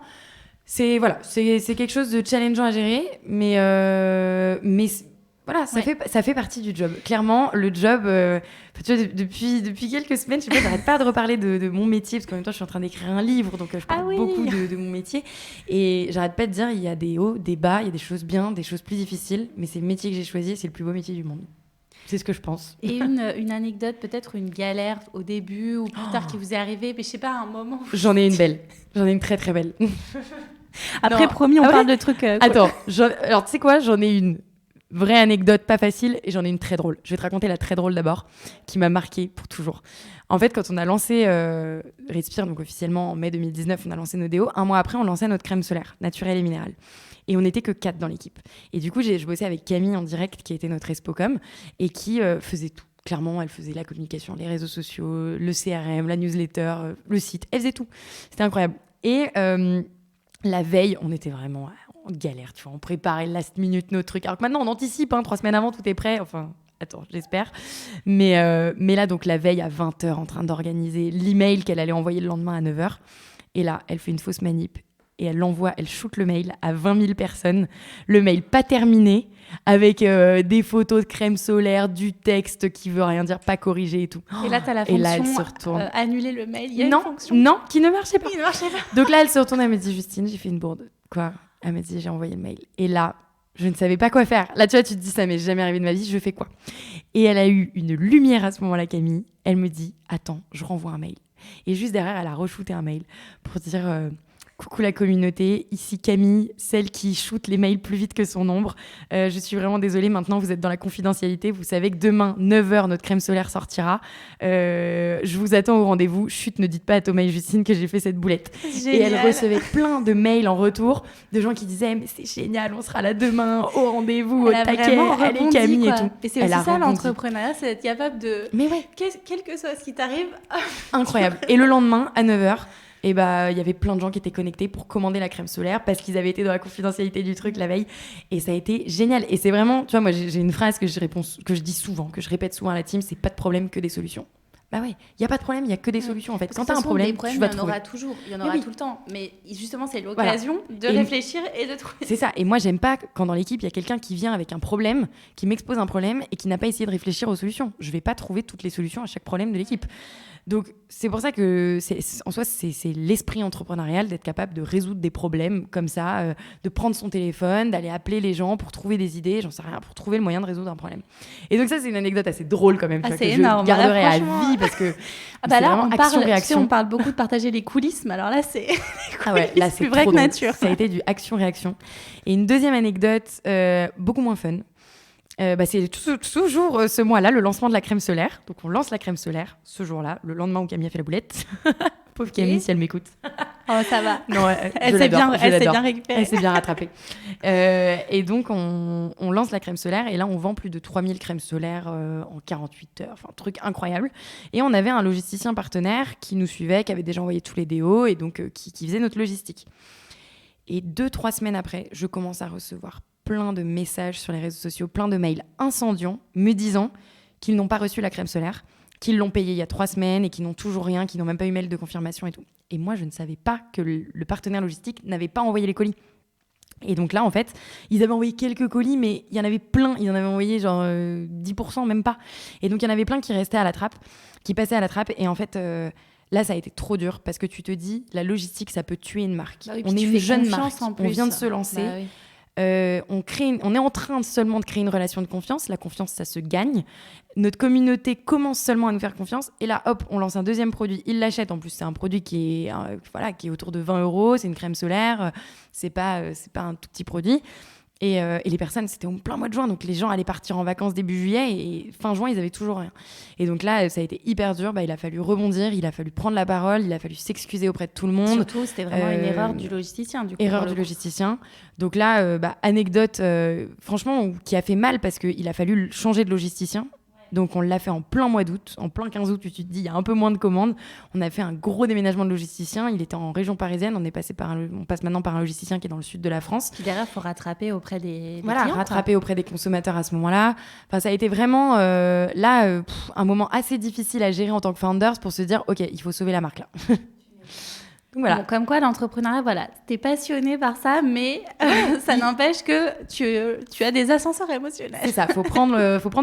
c'est quelque chose de challengeant à gérer, mais voilà, ça fait partie du job. Clairement, le job, tu vois, depuis quelques semaines, je sais pas, j'arrête pas de reparler de mon métier, parce qu'en même temps, je suis en train d'écrire un livre, donc je parle beaucoup de mon métier. Et j'arrête pas de dire, il y a des hauts, des bas, il y a des choses bien, des choses plus difficiles, mais c'est le métier que j'ai choisi, c'est le plus beau métier du monde. C'est ce que je pense. Et une anecdote, peut-être une galère au début ou plus tard qui vous est arrivée, mais je sais pas, un moment. J'en ai une belle. J'en ai une très très belle. Après, promis, on parle de trucs. Attends, alors tu sais quoi, j'en ai une vraie anecdote pas facile et j'en ai une très drôle. Je vais te raconter la très drôle d'abord, qui m'a marquée pour toujours. En fait, quand on a lancé Respire, donc officiellement en mai 2019, on a lancé nos déos. 1 mois après, on lançait notre crème solaire, naturelle et minérale. Et on n'était que 4 dans l'équipe. Et du coup, je bossais avec Camille en direct, qui était notre Espocom, et qui faisait tout. Clairement, elle faisait la communication, les réseaux sociaux, le CRM, la newsletter, le site. Elle faisait tout. C'était incroyable. Et la veille, on était vraiment en galère, tu vois. On préparait last minute nos trucs. Alors que maintenant, on anticipe, 3 semaines avant, tout est prêt. Enfin, attends, j'espère. Mais là, donc, la veille, à 20h, en train d'organiser l'email qu'elle allait envoyer le lendemain à 9h. Et là, elle fait une fausse manip. Et elle shoot le mail à 20 000 personnes. Le mail pas terminé, avec des photos de crème solaire, du texte qui veut rien dire, pas corrigé et tout. Et là, t'as la fonction et là, elle se retourne. Annuler le mail. Il y a une fonction. Non, qui ne marchait pas. Qui ne marchait pas. Donc là, elle se retourne, elle me dit, Justine, j'ai fait une bourde. Quoi ? Elle me dit, j'ai envoyé le mail. Et là, je ne savais pas quoi faire. Là, tu vois, tu te dis, ça m'est jamais arrivé de ma vie, je fais quoi ? Et elle a eu une lumière à ce moment-là, Camille. Elle me dit, attends, je renvoie un mail. Et juste derrière, elle a re-shooté un mail pour dire... Coucou la communauté, ici Camille, celle qui shoot les mails plus vite que son ombre. Je suis vraiment désolée, maintenant vous êtes dans la confidentialité. Vous savez que demain, 9h, notre crème solaire sortira. Je vous attends au rendez-vous. Chut, ne dites pas à Thomas et Justine que j'ai fait cette boulette. Génial. Et elle recevait plein de mails en retour de gens qui disaient « Mais c'est génial, on sera là demain, au rendez-vous, au taquet, allez Camille et tout. » Et c'est aussi ça l'entrepreneuriat, c'est d'être capable de... Mais ouais. Quel que soit ce qui t'arrive... Incroyable. Et le lendemain, à 9h, et il y avait plein de gens qui étaient connectés pour commander la crème solaire parce qu'ils avaient été dans la confidentialité du truc la veille. Et ça a été génial. Et c'est vraiment, tu vois, moi, j'ai une phrase que je dis souvent, que je répète souvent à la team, c'est pas de problème que des solutions. Bah ouais, il y a pas de problème, il y a que des solutions en fait. Quand tu as un problème, tu vas trouver. Il y en aura toujours, il y en aura tout le temps. Mais justement, c'est l'occasion de réfléchir et de trouver. C'est ça. Et moi, j'aime pas quand dans l'équipe, il y a quelqu'un qui vient avec un problème, qui m'expose un problème et qui n'a pas essayé de réfléchir aux solutions. Je vais pas trouver toutes les solutions à chaque problème de l'équipe. Donc, c'est pour ça que, en soi, c'est l'esprit entrepreneurial d'être capable de résoudre des problèmes comme ça, de prendre son téléphone, d'aller appeler les gens pour trouver des idées, j'en sais rien, pour trouver le moyen de résoudre un problème. Et donc ça, c'est une anecdote assez drôle quand même, c'est énorme. Je garderai à vie parce que c'est là, vraiment action-réaction. On parle beaucoup de partager les coulisses, mais alors là, c'est là, c'est plus vrai que nature. Ça a été du action-réaction. Et une deuxième anecdote, beaucoup moins fun. C'est toujours ce mois-là, le lancement de la crème solaire. Donc, on lance la crème solaire ce jour-là, le lendemain où Camille a fait la boulette. Pauvre Camille, si elle m'écoute. Oh, ça va. Non, elle s'est bien récupérée. Elle s'est bien rattrapée. Et donc, on lance la crème solaire. Et là, on vend plus de 3000 crèmes solaires en 48 heures. Enfin, un truc incroyable. Et on avait un logisticien partenaire qui nous suivait, qui avait déjà envoyé tous les déos et donc qui faisait notre logistique. Et 2-3 semaines après, je commence à recevoir plein de messages sur les réseaux sociaux, plein de mails incendiants, me disant qu'ils n'ont pas reçu la crème solaire, qu'ils l'ont payée il y a 3 semaines et qu'ils n'ont toujours rien, qu'ils n'ont même pas eu mail de confirmation et tout. Et moi, je ne savais pas que le partenaire logistique n'avait pas envoyé les colis. Et donc là, en fait, ils avaient envoyé quelques colis, mais il y en avait plein. Ils en avaient envoyé genre 10%, même pas. Et donc, il y en avait plein qui restaient à la trappe, qui passaient à la trappe. Et en fait, là, ça a été trop dur parce que tu te dis, la logistique, ça peut tuer une marque. Bah oui, on est une jeune marque, on vient de se lancer. Bah oui. On est en train seulement de créer une relation de confiance. La confiance, ça se gagne. Notre communauté commence seulement à nous faire confiance. Et là, hop, on lance un deuxième produit. Ils l'achètent. En plus, c'est un produit qui est autour de 20 €. C'est une crème solaire. C'est pas un tout petit produit. Et les personnes, c'était au plein mois de juin. Donc, les gens allaient partir en vacances début juillet. Et fin juin, ils avaient toujours rien. Et donc là, ça a été hyper dur. Il a fallu rebondir. Il a fallu prendre la parole. Il a fallu s'excuser auprès de tout le monde. Surtout, c'était vraiment une erreur du logisticien. Erreur du logisticien. Donc là, anecdote, franchement, qui a fait mal parce qu'il a fallu changer de logisticien. Donc, on l'a fait en plein mois d'août, en plein 15 août, tu te dis, il y a un peu moins de commandes. On a fait un gros déménagement de logisticien. Il était en région parisienne. On passe maintenant par un logisticien qui est dans le sud de la France. Qui derrière, il faut rattraper auprès des clients. Rattraper auprès des consommateurs à ce moment-là. Enfin, ça a été vraiment, un moment assez difficile à gérer en tant que founders pour se dire, OK, il faut sauver la marque là. Donc, voilà. Bon, comme quoi, l'entrepreneuriat, t'es passionné par ça, mais ça n'empêche que tu as des ascenseurs émotionnels. C'est ça, faut prendre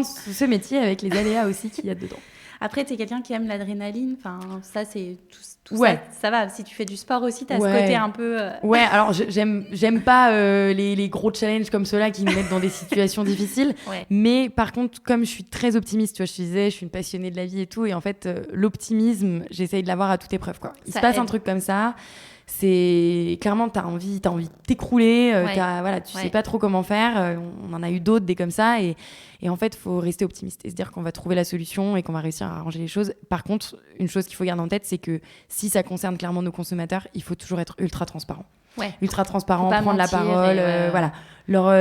ce métier avec les aléas aussi qu'il y a dedans. Après, t'es quelqu'un qui aime l'adrénaline, enfin, ça, c'est tout ouais. Ça va. Si tu fais du sport aussi, t'as ce côté un peu... Ouais, alors j'aime pas les gros challenges comme ceux-là qui nous mettent dans des situations difficiles, mais par contre, comme je suis très optimiste, tu vois, je te disais, je suis une passionnée de la vie et tout, et en fait, l'optimisme, j'essaye de l'avoir à toute épreuve, quoi. Il se passe un truc comme ça, c'est clairement t'as envie de t'écrouler, tu sais pas trop comment faire, on en a eu d'autres des comme ça, et en fait faut rester optimiste et se dire qu'on va trouver la solution et qu'on va réussir à arranger les choses. Par contre, une chose qu'il faut garder en tête, c'est que si ça concerne clairement nos consommateurs, il faut toujours être ultra transparent. Ultra transparent, prendre la parole,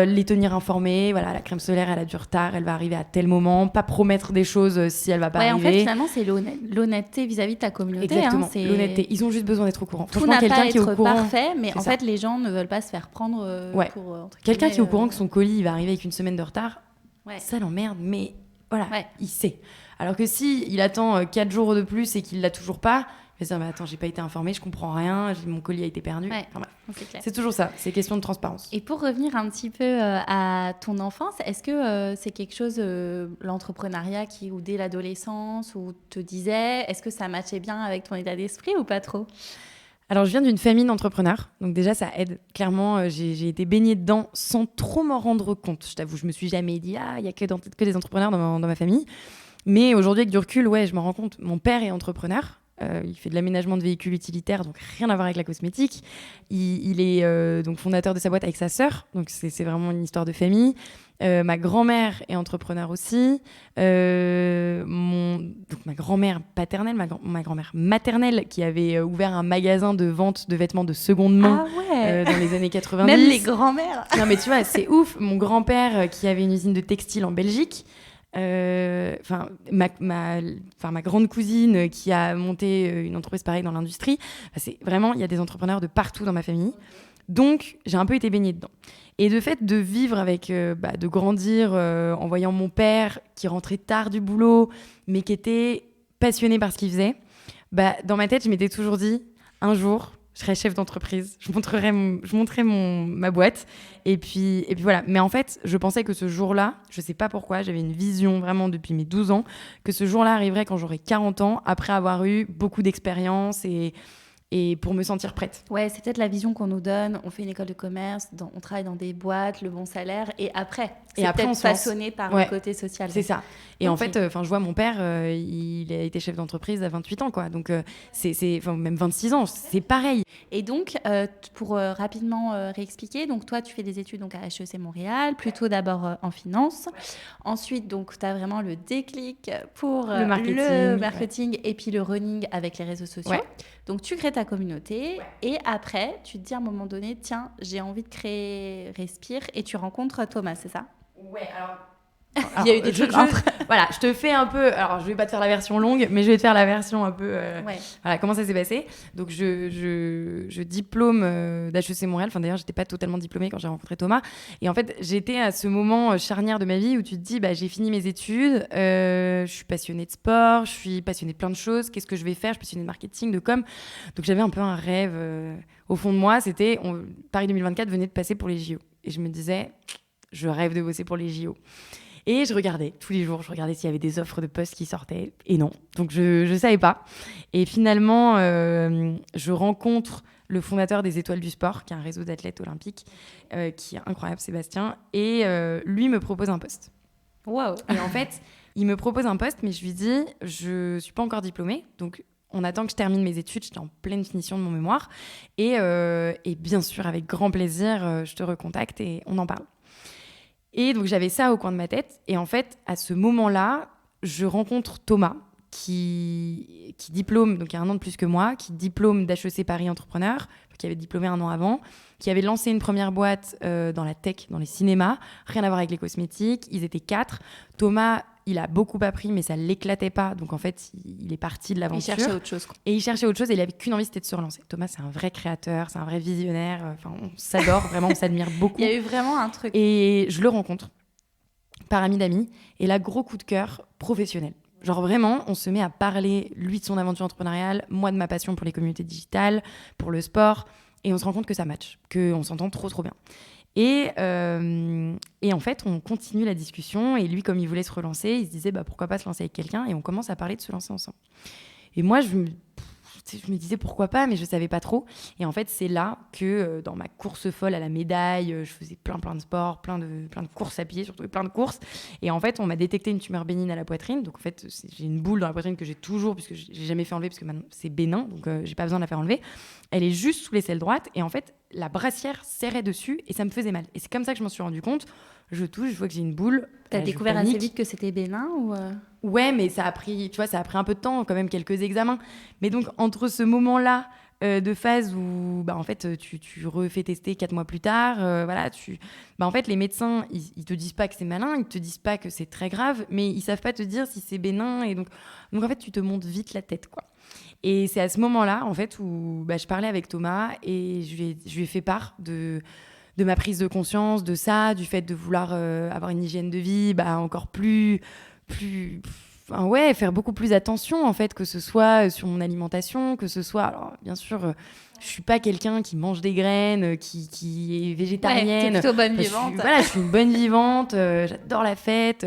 les tenir informés. Voilà, la crème solaire, elle a du retard, elle va arriver à tel moment. Pas promettre des choses si elle va pas arriver. En fait, finalement, c'est l'honnêteté vis-à-vis de ta communauté. Exactement, l'honnêteté. Ils ont juste besoin d'être au courant. Tout n'a pas à être parfait, mais en fait, les gens ne veulent pas se faire prendre pour... Quelqu'un qui est au courant que son colis va arriver avec une semaine de retard, ça l'emmerde, mais voilà, il sait. Alors que si il attend 4 jours de plus et qu'il l'a toujours pas, il va se dire, mais attends, j'ai pas été informé, je comprends rien, mon colis a été perdu. C'est toujours ça, c'est question de transparence. Et pour revenir un petit peu à ton enfance, est-ce que c'est quelque chose, l'entrepreneuriat ou dès l'adolescence, où te disait, est-ce que ça matchait bien avec ton état d'esprit ou pas trop ? Alors, je viens d'une famille d'entrepreneurs, donc déjà, ça aide. Clairement, j'ai été baignée dedans sans trop m'en rendre compte. Je t'avoue, je me suis jamais dit, il y a que des entrepreneurs dans ma famille. Mais aujourd'hui, avec du recul, je m'en rends compte. Mon père est entrepreneur. Il fait de l'aménagement de véhicules utilitaires, donc rien à voir avec la cosmétique. Il est donc fondateur de sa boîte avec sa sœur, donc c'est vraiment une histoire de famille. Ma grand-mère est entrepreneur aussi. Donc ma grand-mère paternelle, ma grand-mère maternelle, qui avait ouvert un magasin de vente de vêtements de seconde main dans les années 90. Même les grand-mères. Non mais tu vois, c'est ouf. Mon grand-père qui avait une usine de textile en Belgique. Ma grande cousine qui a monté une entreprise pareille dans l'industrie. C'est vraiment, il y a des entrepreneurs de partout dans ma famille. Donc, j'ai un peu été baignée dedans. Et de fait, de vivre avec, de grandir en voyant mon père qui rentrait tard du boulot, mais qui était passionné par ce qu'il faisait, dans ma tête, je m'étais toujours dit, un jour, je serai chef d'entreprise, je montrerai ma boîte, et puis voilà. Mais en fait, je pensais que ce jour-là, je sais pas pourquoi, j'avais une vision vraiment depuis mes 12 ans, que ce jour-là arriverait quand j'aurai 40 ans, après avoir eu beaucoup d'expérience et pour me sentir prête. Ouais, c'est peut-être la vision qu'on nous donne. On fait une école de commerce, on travaille dans des boîtes, le bon salaire, et après, peut-être façonné par le côté social. C'est ça. Et en fait, je vois mon père, il a été chef d'entreprise à 28 ans, quoi. Donc, même 26 ans, c'est pareil. Et donc, pour rapidement réexpliquer, donc toi, tu fais des études donc, à HEC Montréal, plutôt d'abord en finance. Ensuite, donc, tu as vraiment le déclic pour le marketing et puis le running avec les réseaux sociaux. Ouais. Donc, tu crées ta communauté et après, tu te dis à un moment donné, tiens, j'ai envie de créer Respire et tu rencontres Thomas, c'est ça ? Ouais, alors Il y a eu des trucs entre. Voilà, je te fais un peu... Alors, je vais pas te faire la version longue, mais je vais te faire la version un peu... Voilà, comment ça s'est passé. Donc, je diplôme d'HEC Montréal. Enfin, d'ailleurs, j'étais pas totalement diplômée quand j'ai rencontré Thomas. Et en fait, j'étais à ce moment charnière de ma vie où tu te dis, j'ai fini mes études, je suis passionnée de sport, je suis passionnée de plein de choses. Qu'est-ce que je vais faire? Je suis passionnée de marketing, de com. Donc, j'avais un peu un rêve au fond de moi. C'était... Paris 2024 venait de passer pour les JO. Et je me disais, je rêve de bosser pour les JO. Et je regardais tous les jours, s'il y avait des offres de postes qui sortaient. Et non, donc je savais pas. Et finalement, je rencontre le fondateur des Étoiles du Sport, qui est un réseau d'athlètes olympiques, qui est incroyable, Sébastien. Et lui me propose un poste. Waouh. Et en fait, il me propose un poste, mais je lui dis, je suis pas encore diplômée, donc on attend que je termine mes études. J'étais en pleine finition de mon mémoire. Et bien sûr, avec grand plaisir, je te recontacte et on en parle. Et donc, j'avais ça au coin de ma tête. Et en fait, à ce moment-là, je rencontre Thomas, qui diplôme, donc il y a 1 an de plus que moi, qui diplôme d'HEC Paris Entrepreneur, qui avait diplômé 1 an avant, qui avait lancé une première boîte dans la tech, dans les cinémas, rien à voir avec les cosmétiques. Ils étaient 4. Thomas, il a beaucoup appris, mais ça ne l'éclatait pas. Donc, en fait, il est parti de l'aventure. Il cherchait autre chose. Et il cherchait autre chose et il n'avait qu'une envie, c'était de se relancer. Thomas, c'est un vrai créateur, c'est un vrai visionnaire. Enfin, on s'adore, vraiment, on s'admire beaucoup. Il y a eu vraiment un truc. Et je le rencontre par ami d'amis. Et là, gros coup de cœur professionnel. Genre vraiment, on se met à parler, lui de son aventure entrepreneuriale, moi de ma passion pour les communautés digitales, pour le sport. Et on se rend compte que ça match, qu'on s'entend trop, trop bien. Et en fait, on continue la discussion. Et lui, comme il voulait se relancer, il se disait pourquoi pas se lancer avec quelqu'un. Et on commence à parler de se lancer ensemble. Et moi, je me disais pourquoi pas, mais je savais pas trop. Et en fait, c'est là que dans ma course folle à la médaille, je faisais plein de sports, plein de courses à pied, surtout plein de courses. Et en fait, on m'a détecté une tumeur bénigne à la poitrine. Donc en fait, j'ai une boule dans la poitrine que j'ai toujours, puisque j'ai jamais fait enlever, parce que maintenant c'est bénin, donc j'ai pas besoin de la faire enlever. Elle est juste sous l'aisselle droite. Et en fait, la brassière serrait dessus et ça me faisait mal. Et c'est comme ça que je m'en suis rendu compte. Je touche, je vois que j'ai une boule. T'as découvert assez vite que c'était bénin ou Ouais, mais ça a pris un peu de temps, quand même quelques examens. Mais donc, entre ce moment-là de phase où en fait, tu refais tester 4 mois plus tard, en fait, les médecins, ils te disent pas que c'est malin, ils te disent pas que c'est très grave, mais ils savent pas te dire si c'est bénin. Et donc en fait, tu te montes vite la tête, quoi. Et c'est à ce moment-là, en fait, où je parlais avec Thomas et je lui ai fait part de ma prise de conscience, de ça, du fait de vouloir avoir une hygiène de vie encore plus faire beaucoup plus attention, en fait, que ce soit sur mon alimentation, que ce soit... Alors, bien sûr, je suis pas quelqu'un qui mange des graines, qui est végétarienne. Ouais, t'es plutôt bonne vivante. Je suis une bonne vivante, j'adore la fête,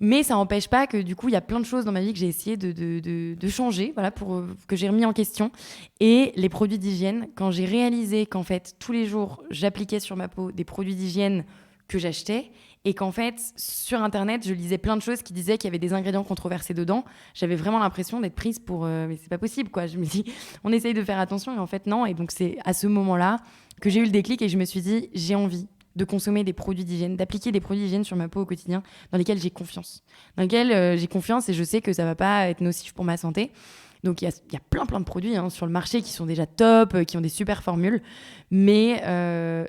mais ça n'empêche pas que du coup, il y a plein de choses dans ma vie que j'ai essayé de changer, pour que j'ai remis en question. Et les produits d'hygiène, quand j'ai réalisé qu'en fait, tous les jours, j'appliquais sur ma peau des produits d'hygiène que j'achetais et qu'en fait, sur Internet, je lisais plein de choses qui disaient qu'il y avait des ingrédients controversés dedans, j'avais vraiment l'impression d'être prise pour... mais c'est pas possible, quoi. Je me dis, on essaye de faire attention et en fait, non. Et donc, c'est à ce moment-là que j'ai eu le déclic et je me suis dit, j'ai envie de consommer des produits d'hygiène, d'appliquer des produits d'hygiène sur ma peau au quotidien, dans lesquels j'ai confiance. Dans lesquels j'ai confiance et je sais que ça va pas être nocif pour ma santé. Donc, il y a plein de produits sur le marché qui sont déjà top, qui ont des super formules. Mais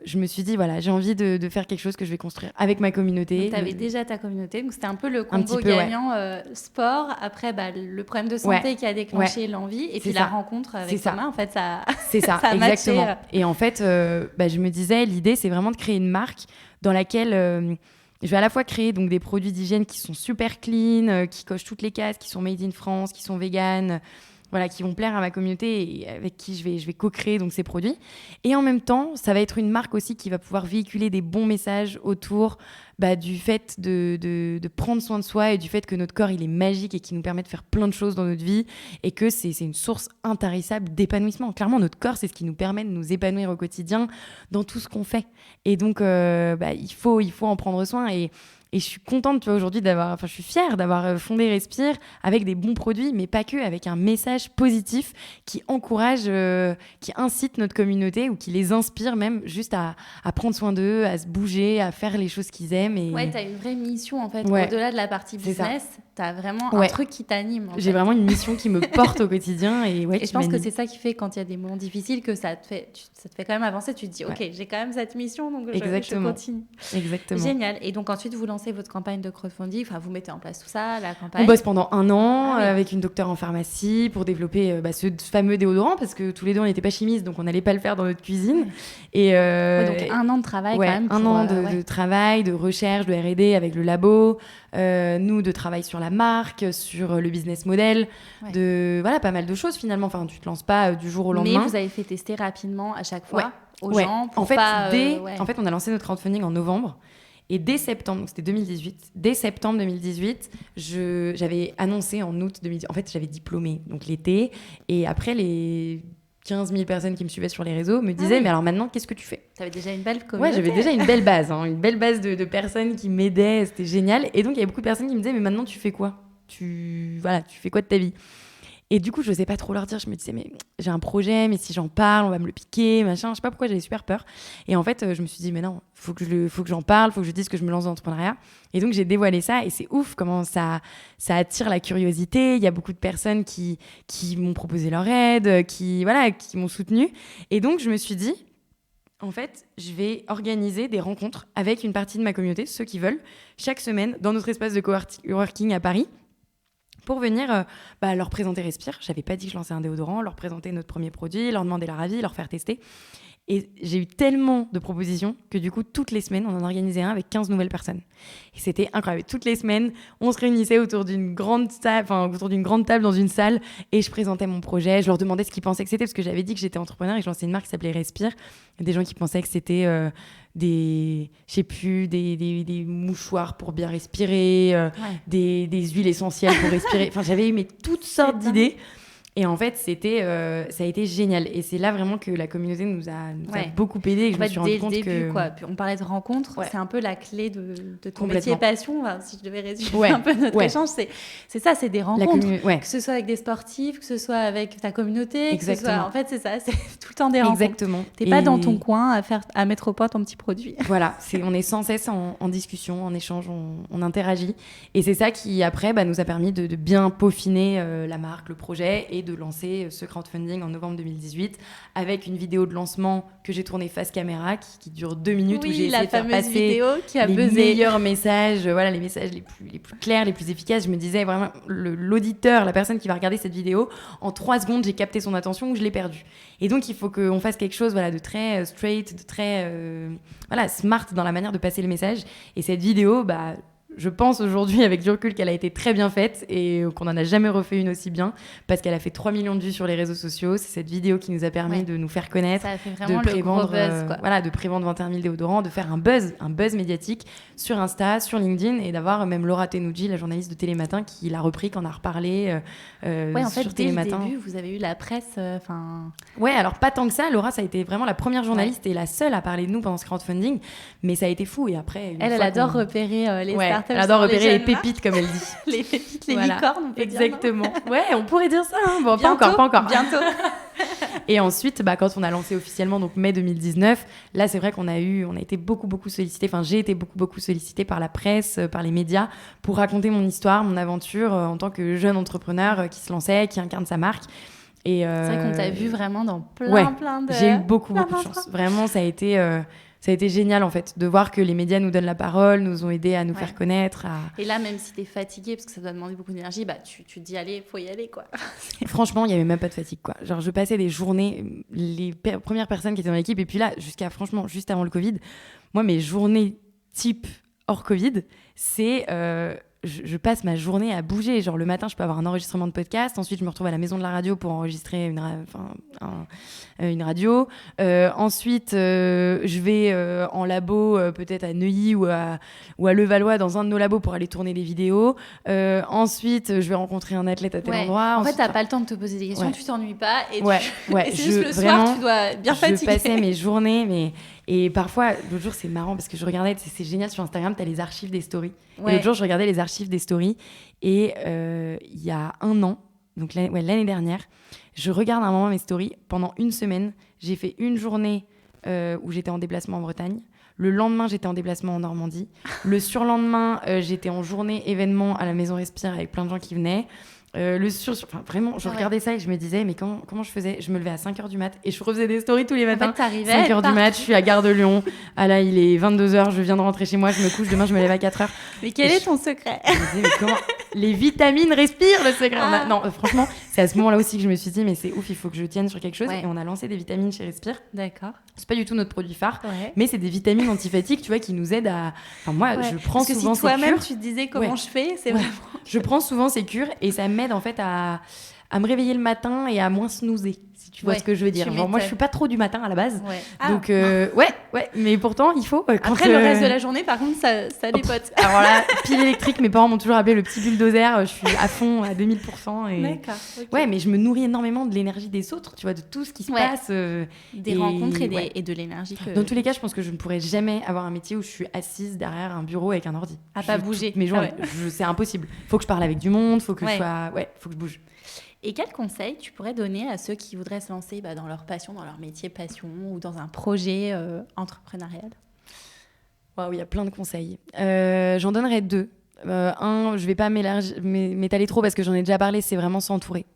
je me suis dit, j'ai envie de faire quelque chose que je vais construire avec ma communauté. Tu avais déjà ta communauté, donc c'était un peu le combo gagnant sport. Après, le problème de santé qui a déclenché l'envie. Et puis la rencontre avec Thomas, en fait, ça c'est ça, ça exactement. matché. Et en fait, je me disais, l'idée, c'est vraiment de créer une marque dans laquelle... je vais à la fois créer donc des produits d'hygiène qui sont super clean, qui cochent toutes les cases, qui sont made in France, qui sont vegan, qui vont plaire à ma communauté et avec qui je vais co-créer donc ces produits. Et en même temps, ça va être une marque aussi qui va pouvoir véhiculer des bons messages autour du fait de prendre soin de soi et du fait que notre corps, il est magique et qui nous permet de faire plein de choses dans notre vie et que c'est une source intarissable d'épanouissement. Clairement, notre corps, c'est ce qui nous permet de nous épanouir au quotidien dans tout ce qu'on fait. Et donc, il faut en prendre soin et je suis contente, aujourd'hui, je suis fière d'avoir fondé Respire avec des bons produits, mais pas que, avec un message positif qui encourage, qui incite notre communauté ou qui les inspire même juste à prendre soin d'eux, à se bouger, à faire les choses qu'ils aiment. Ouais, t'as une vraie mission, en fait. Au-delà de la partie business, t'as vraiment un truc qui t'anime. J'ai vraiment une mission qui me porte au quotidien. Et je pense que c'est ça qui fait, quand il y a des moments difficiles, que ça te fait quand même avancer. Tu te dis, ok, j'ai quand même cette mission, donc je continue. Exactement. Génial. Et donc ensuite, vous lancez votre campagne de crowdfunding. Enfin, vous mettez en place tout ça, la campagne. On bosse pendant 1 an avec une docteure en pharmacie pour développer ce fameux déodorant, parce que tous les deux, on n'était pas chimistes, donc on n'allait pas le faire dans notre cuisine. Et donc 1 an de travail quand même. 1 an de travail, de recherche, de R&D avec le labo, nous de travail sur la marque, sur le business model, pas mal de choses finalement. Enfin, tu te lances pas du jour au lendemain. Mais vous avez fait tester rapidement à chaque fois aux gens pour en fait, on a lancé notre crowdfunding en novembre. Et dès septembre, donc c'était 2018, dès septembre 2018, j'avais annoncé en août 2018, en fait j'avais diplômé donc l'été, et après les 15 000 personnes qui me suivaient sur les réseaux me disaient mais alors maintenant qu'est-ce que tu fais ? Tu avais déjà une belle communauté. Ouais, j'avais déjà une belle base, une belle base de personnes qui m'aidaient, c'était génial. Et donc il y avait beaucoup de personnes qui me disaient mais maintenant tu fais quoi ? Tu fais quoi de ta vie ? Et du coup, je n'osais pas trop leur dire. Je me disais, mais j'ai un projet, mais si j'en parle, on va me le piquer, machin. Je sais pas pourquoi, j'avais super peur. Et en fait, je me suis dit, mais non, faut que j'en parle, faut que je dise que je me lance dans l'entrepreneuriat. Et donc, j'ai dévoilé ça. Et c'est ouf comment ça attire la curiosité. Il y a beaucoup de personnes qui m'ont proposé leur aide, qui m'ont soutenue. Et donc, je me suis dit, en fait, je vais organiser des rencontres avec une partie de ma communauté, ceux qui veulent, chaque semaine, dans notre espace de coworking à Paris, pour venir leur présenter Respire. Je n'avais pas dit que je lançais un déodorant, leur présenter notre premier produit, leur demander leur avis, leur faire tester. Et j'ai eu tellement de propositions que du coup, toutes les semaines, on en organisait un avec 15 nouvelles personnes. Et c'était incroyable. Toutes les semaines, on se réunissait autour d'une grande table dans une salle, et je présentais mon projet. Je leur demandais ce qu'ils pensaient que c'était, parce que j'avais dit que j'étais entrepreneur et que je lançais une marque qui s'appelait Respire. Il y a des gens qui pensaient que c'était des mouchoirs pour bien respirer, des huiles essentielles pour respirer. Enfin, j'avais eu toutes sortes d'idées. Et en fait, ça a été génial. Et c'est là vraiment que la communauté nous a beaucoup aidé. Et je me suis rendu compte que... Puis on parlait de rencontres, c'est un peu la clé de ton métier passion. Enfin, si je devais résumer un peu notre échange, c'est ça, c'est des rencontres. Que ce soit avec des sportifs, que ce soit avec ta communauté. Exactement. En fait, c'est ça, c'est tout le temps des rencontres. Exactement. T'es pas dans ton coin à mettre au point ton petit produit. Voilà, on est sans cesse en discussion, en échange, on interagit. Et c'est ça qui, après, nous a permis de bien peaufiner la marque, le projet, et de lancer ce crowdfunding en novembre 2018 avec une vidéo de lancement que j'ai tournée face caméra qui dure 2 minutes, où j'ai essayé de faire passer les meilleurs messages, les messages les plus clairs, les plus efficaces. Je me disais vraiment, l'auditeur, la personne qui va regarder cette vidéo, en 3 secondes, j'ai capté son attention ou je l'ai perdu. Et donc, il faut qu'on fasse quelque chose de très straight, de très smart dans la manière de passer le message. Et cette vidéo, je pense aujourd'hui avec du recul qu'elle a été très bien faite et qu'on n'en a jamais refait une aussi bien, parce qu'elle a fait 3 millions de vues sur les réseaux sociaux. C'est cette vidéo qui nous a permis de nous faire connaître, ça a fait vraiment le gros buzz, de prévendre 21 000 déodorants, de faire un buzz médiatique sur Insta, sur LinkedIn, et d'avoir même Laura Tenoudji, la journaliste de Télématin, qui l'a repris, qui en a reparlé en fait, sur dès Télématin. Le début, vous avez eu la presse. Alors pas tant que ça. Laura, ça a été vraiment la première journaliste et la seule à parler de nous pendant ce crowdfunding, mais ça a été fou. Et après, elle adore repérer les startups. Elle adore repérer les pépites, comme elle dit. Les pépites, les licornes, on peut exactement. dire. Ouais, on pourrait dire ça. Bon, pas encore. Bientôt. Et ensuite, quand on a lancé officiellement, donc mai 2019, là, c'est vrai qu'on a été beaucoup sollicité. Enfin, j'ai été beaucoup sollicité par la presse, par les médias, pour raconter mon histoire, mon aventure en tant que jeune entrepreneur qui se lançait, qui incarne sa marque. Et c'est vrai qu'on t'a vu vraiment dans plein de... J'ai eu beaucoup de chance. Vraiment, ça a été génial, en fait, de voir que les médias nous donnent la parole, nous ont aidés à nous faire connaître. Et là, même si t'es fatiguée, parce que ça doit demander beaucoup d'énergie, tu te dis, allez, faut y aller, quoi. Franchement, il n'y avait même pas de fatigue, quoi. Genre, je passais des journées, les premières personnes qui étaient dans l'équipe, et puis là, juste avant le Covid, moi, mes journées type hors Covid, c'est... Je passe ma journée à bouger. Genre, le matin, je peux avoir un enregistrement de podcast. Ensuite, je me retrouve à la maison de la radio pour enregistrer une radio. Ensuite, je vais en labo, peut-être à Neuilly ou à Levallois, dans un de nos labos pour aller tourner des vidéos. Ensuite, je vais rencontrer un athlète à tel endroit. En fait, t'as pas le temps de te poser des questions, tu t'ennuies pas. Et c'est juste le soir, tu dois bien fatiguer. Je passais mes journées, et parfois, l'autre jour, c'est marrant parce que je regardais, c'est génial, sur Instagram, t'as les archives des stories. Et l'autre jour, je regardais les archives des stories, et il y a 1 an, donc l'année dernière, je regarde à un moment mes stories. Pendant 1 semaine, j'ai fait une journée où j'étais en déplacement en Bretagne. Le lendemain, j'étais en déplacement en Normandie. Le surlendemain, j'étais en journée événement à la Maison Respire avec plein de gens qui venaient. Enfin, vraiment, je regardais ça et je me disais, mais comment je faisais ? Je me levais à 5h du mat et je refaisais des stories tous les matins. En fait, t'arrivais 5h du mat, je suis à Gare de Lyon. Ah là, il est 22h, je viens de rentrer chez moi, je me couche, demain je me lève à 4h. Mais quel est ton secret ? Je me disais, mais comment ? Les vitamines respirent, le secret. Non, franchement, c'est à ce moment-là aussi que je me suis dit, mais c'est ouf, il faut que je tienne sur quelque chose. Ouais. Et on a lancé des vitamines chez Respire. D'accord. C'est pas du tout notre produit phare, Ouais. mais c'est des vitamines anti-fatigue, tu vois, qui nous aident à... Enfin, moi, je prends souvent Parce que si toi-même, ces cures. tu te disais comment je fais, c'est Ouais. vraiment... Je prends souvent ces cures et ça m'aide en fait à me réveiller le matin et à moins snoozer, si tu vois ce que je veux dire. Genre, moi, je suis pas trop du matin à la base. Ouais. Donc, ouais, mais pourtant, il faut... Après, le reste de la journée, par contre, ça dépote. Alors là, pile électrique, mes parents m'ont toujours appelé le petit bulldozer. Je suis à fond, à 2000%. Et... D'accord. Okay. Ouais, mais je me nourris énormément de l'énergie des autres, tu vois, de tout ce qui se passe. Des rencontres et de l'énergie. Dans tous les cas, je pense que je ne pourrais jamais avoir un métier où je suis assise derrière un bureau avec un ordi. À pas bouger. Mes journées, c'est impossible. Faut que je parle avec du monde, faut que je sois... Ouais, faut que je bouge. Et quels conseils tu pourrais donner à ceux qui voudraient se lancer dans leur passion, dans leur métier passion ou dans un projet entrepreneurial ? Waouh, il y a plein de conseils. J'en donnerais 2. Un, je vais pas m'étaler trop parce que j'en ai déjà parlé, c'est vraiment s'entourer.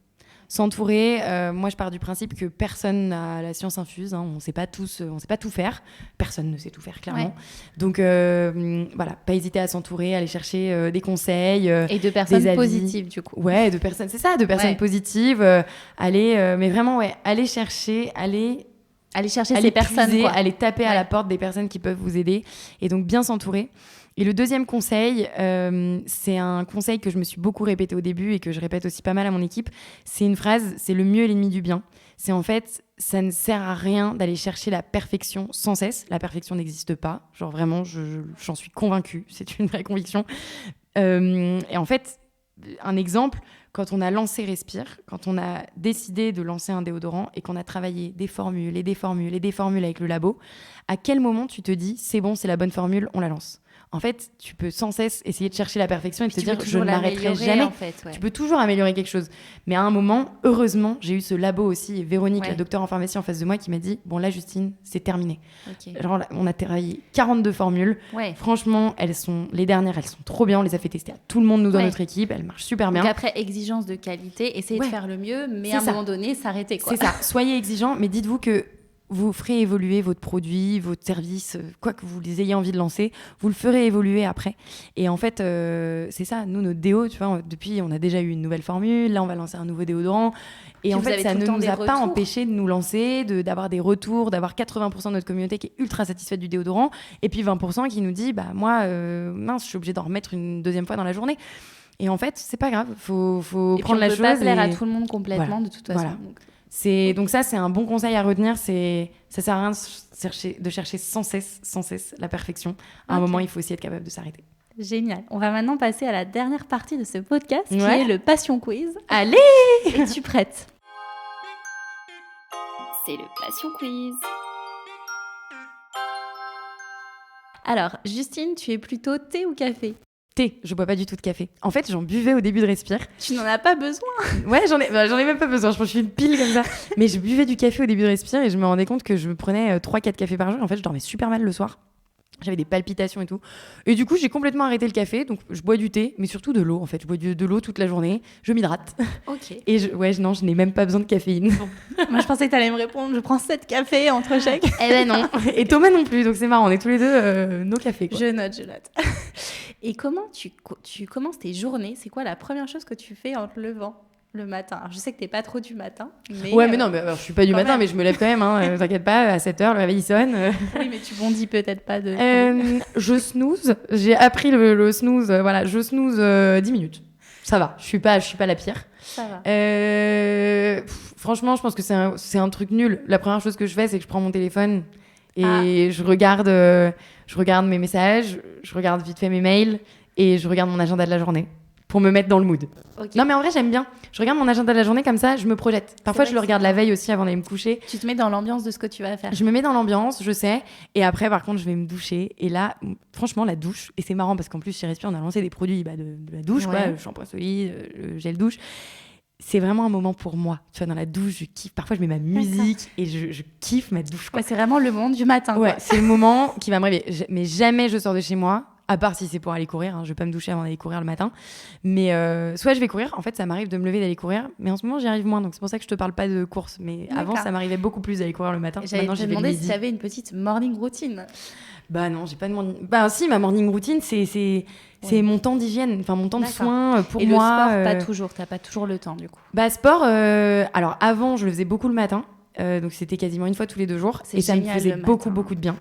S'entourer, moi je pars du principe que personne n'a la science infuse, hein, on sait pas tout faire, personne ne sait tout faire clairement. Ouais. Donc voilà, pas hésiter à s'entourer, aller chercher des conseils et de personnes positives du coup. Ouais, de personnes positives, mais vraiment aller chercher ces personnes, quoi. aller taper à la porte des personnes qui peuvent vous aider et donc bien s'entourer. Et le deuxième conseil, c'est un conseil que je me suis beaucoup répété au début et que je répète aussi pas mal à mon équipe. C'est une phrase, c'est le mieux est l'ennemi du bien. C'est en fait, ça ne sert à rien d'aller chercher la perfection sans cesse. La perfection n'existe pas. Genre vraiment, j'en suis convaincue. C'est une vraie conviction. Et en fait, un exemple, quand on a lancé Respire, quand on a décidé de lancer un déodorant et qu'on a travaillé des formules avec le labo, à quel moment tu te dis, c'est bon, c'est la bonne formule, on la lance ? En fait, tu peux sans cesse essayer de chercher la perfection et te dire je ne m'arrêterai jamais. En fait, ouais. Tu peux toujours améliorer quelque chose. Mais à un moment, heureusement, j'ai eu ce labo aussi, et Véronique, la docteure en pharmacie en face de moi, qui m'a dit bon là, Justine, c'est terminé. Okay. Alors là, on a travaillé 42 formules. Ouais. Franchement, les dernières, elles sont trop bien. On les a fait tester à tout le monde, nous, dans notre équipe. Elles marchent super bien. Donc après, exigence de qualité, essayez de faire le mieux, mais à un moment donné, s'arrêter, quoi. C'est ça. Soyez exigeants, mais dites-vous que vous ferez évoluer votre produit, votre service, quoi que vous ayez envie de lancer, vous le ferez évoluer après. Et en fait, c'est ça. Nous, notre déo, tu vois, depuis, on a déjà eu une nouvelle formule. Là, on va lancer un nouveau déodorant. Et en fait, ça ne nous a pas empêché de nous lancer, d'avoir des retours, d'avoir 80% de notre communauté qui est ultra satisfaite du déodorant. Et puis 20% qui nous dit, bah moi, mince, je suis obligée d'en remettre une deuxième fois dans la journée. Et en fait, c'est pas grave. Faut prendre la chose. Et on peut pas plaire à tout le monde complètement, de toute façon. Voilà. Donc ça, c'est un bon conseil à retenir. Ça sert à rien de chercher sans cesse la perfection. À un moment, il faut aussi être capable de s'arrêter. Génial. On va maintenant passer à la dernière partie de ce podcast, qui est le Passion Quiz. Allez! Es-tu prête ? C'est le Passion Quiz. Alors, Justine, tu es plutôt thé ou café ? Thé, je bois pas du tout de café. En fait, j'en buvais au début de Respire. Tu n'en as pas besoin. Ouais, j'en ai même pas besoin. Je pense que je suis une pile comme ça. Mais je buvais du café au début de Respire et je me rendais compte que je me prenais 3-4 cafés par jour. En fait, je dormais super mal le soir. J'avais des palpitations et tout. Et du coup, j'ai complètement arrêté le café. Donc, je bois du thé, mais surtout de l'eau. En fait, je bois de l'eau toute la journée. Je m'hydrate. Ok. Et je n'ai même pas besoin de caféine. Bon. Moi, je pensais que tu allais me répondre. Je prends 7 cafés entre chaque. Eh ben non. Et Thomas non plus. Donc, c'est marrant. On est tous les deux nos cafés, quoi. Je note. Et comment tu commences tes journées ? C'est quoi la première chose que tu fais en te levant le matin ? Alors, je sais que t'es pas trop du matin. Mais mais non, je suis pas du matin, mais je me lève quand même. Hein, t'inquiète pas, à 7h, le réveil sonne. Oui, mais tu bondis peut-être pas de... je snooze. J'ai appris le snooze. Voilà, je snooze 10 minutes. Ça va, je suis pas la pire. Ça va. Franchement, je pense que c'est un truc nul. La première chose que je fais, c'est que je prends mon téléphone et je regarde mes messages, je regarde vite fait mes mails et je regarde mon agenda de la journée pour me mettre dans le mood. Okay. Non, mais en vrai, j'aime bien. Je regarde mon agenda de la journée comme ça, je me projette. Parfois, je le regarde la veille aussi avant d'aller me coucher. Tu te mets dans l'ambiance de ce que tu vas faire. Je me mets dans l'ambiance, je sais. Et après, par contre, je vais me doucher. Et là, franchement, la douche, et c'est marrant parce qu'en plus, chez Respire, on a lancé des produits de la douche, quoi, le shampoing solide, le gel douche. c'est vraiment un moment pour moi. Tu vois, dans la douche, je kiffe. Parfois, je mets ma musique et je kiffe ma douche, quoi. Ouais, c'est vraiment le moment du matin. Ouais, Quoi. c'est le moment qui va me réveiller. Mais jamais je sors de chez moi, à part si c'est pour aller courir. Je vais pas me doucher avant d'aller courir le matin. Mais soit je vais courir. En fait, ça m'arrive de me lever d'aller courir. Mais en ce moment, j'y arrive moins. Donc, c'est pour ça que je te parle pas de course. Mais avant, ça m'arrivait beaucoup plus d'aller courir le matin. J'allais Maintenant, te demander si tu avais une petite morning routine. Bah non, j'ai pas de morning. Bah si, ma morning routine, c'est mon temps d'hygiène, enfin mon temps de soin pour et moi. Et le sport, pas toujours. T'as pas toujours le temps, du coup. Bah sport, alors avant, je le faisais beaucoup le matin. Donc c'était quasiment une fois tous les 2 jours. Et ça me faisait beaucoup de bien.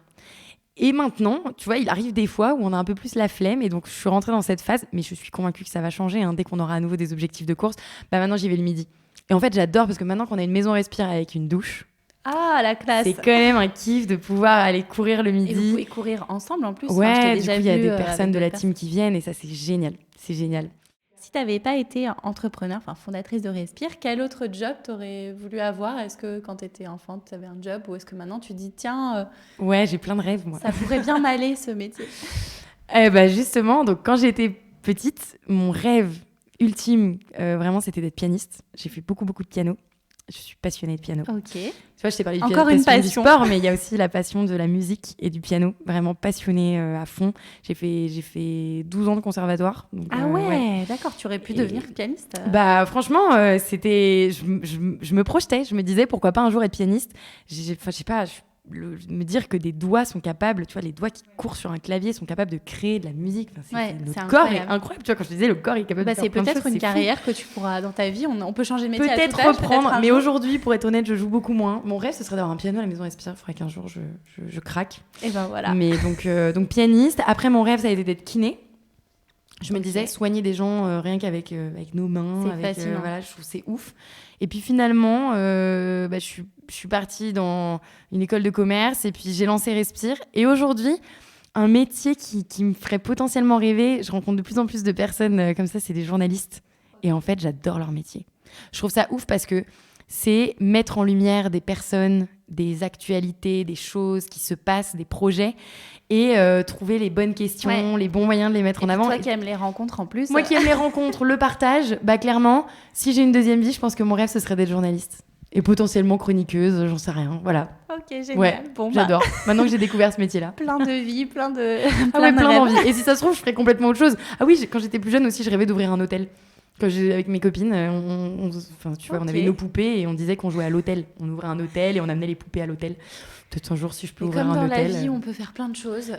Et maintenant, tu vois, il arrive des fois où on a un peu plus la flemme. Et donc, je suis rentrée dans cette phase. Mais je suis convaincue que ça va changer. Dès qu'on aura à nouveau des objectifs de course, bah maintenant, j'y vais le midi. Et en fait, j'adore parce que maintenant qu'on a une maison respire avec une douche, ah, la classe. c'est quand même un kiff de pouvoir aller courir le midi. Et vous pouvez courir ensemble en plus. Ouais, du coup, il y a des personnes de la team qui viennent et ça, c'est génial. C'est génial. Si tu n'avais pas été entrepreneur, fondatrice de Respire, quel autre job tu aurais voulu avoir ? Est-ce que quand tu étais enfant, tu avais un job ou est-ce que maintenant tu dis, tiens... Ouais, j'ai plein de rêves, moi. Ça pourrait bien m'aller, ce métier. Bah justement, donc quand j'étais petite, mon rêve ultime, vraiment, c'était d'être pianiste. J'ai fait beaucoup de piano. Je suis passionnée de piano. Ok. Tu vois, je t'ai parlé Encore une passion du sport, mais il y a aussi la passion de la musique et du piano. Vraiment passionnée à fond. J'ai fait 12 ans de conservatoire. Donc, ouais, d'accord. Tu aurais pu devenir pianiste. Bah franchement, c'était... Je me projetais. Je me disais, pourquoi pas un jour être pianiste. Je sais pas... me dire que des doigts sont capables, tu vois, les doigts qui courent sur un clavier sont capables de créer de la musique. Notre corps est incroyable. Tu vois, quand je te disais, le corps est capable de faire plein de choses. C'est peut-être une carrière que tu pourras, dans ta vie, on peut changer de métier peut-être à tout reprendre, âge, mais aujourd'hui, pour être honnête, je joue beaucoup moins. Mon rêve, ce serait d'avoir un piano à la maison respire. Il faudrait qu'un jour, je craque. Et ben voilà. Mais donc pianiste. Après, mon rêve, ça a été d'être kiné. Je me disais, soigner des gens rien qu'avec nos mains. C'est fascinant. Voilà, je trouve que c'est ouf. Et puis finalement, je suis partie dans une école de commerce et puis j'ai lancé Respire. Et aujourd'hui, un métier qui me ferait potentiellement rêver, je rencontre de plus en plus de personnes comme ça, c'est des journalistes. Et en fait, j'adore leur métier. Je trouve ça ouf parce que c'est mettre en lumière des personnes, des actualités, des choses qui se passent, des projets et trouver les bonnes questions, les bons moyens de les mettre en avant. Toi qui aimes les rencontres en plus. Moi qui aime les rencontres, le partage, bah clairement, si j'ai une deuxième vie, je pense que mon rêve, ce serait d'être journaliste. Et potentiellement chroniqueuse, j'en sais rien, voilà. Ok, génial. Ouais, bon, j'adore. Maintenant que j'ai découvert ce métier-là. Plein de vie, plein de plein d'envie. Et si ça se trouve, je ferais complètement autre chose. Ah oui, quand j'étais plus jeune aussi, je rêvais d'ouvrir un hôtel. Avec mes copines, on avait nos poupées et on disait qu'on jouait à l'hôtel. On ouvrait un hôtel et on amenait les poupées à l'hôtel. Peut-être un jour, si je peux ouvrir un hôtel. Comme dans la vie, on peut faire plein de choses.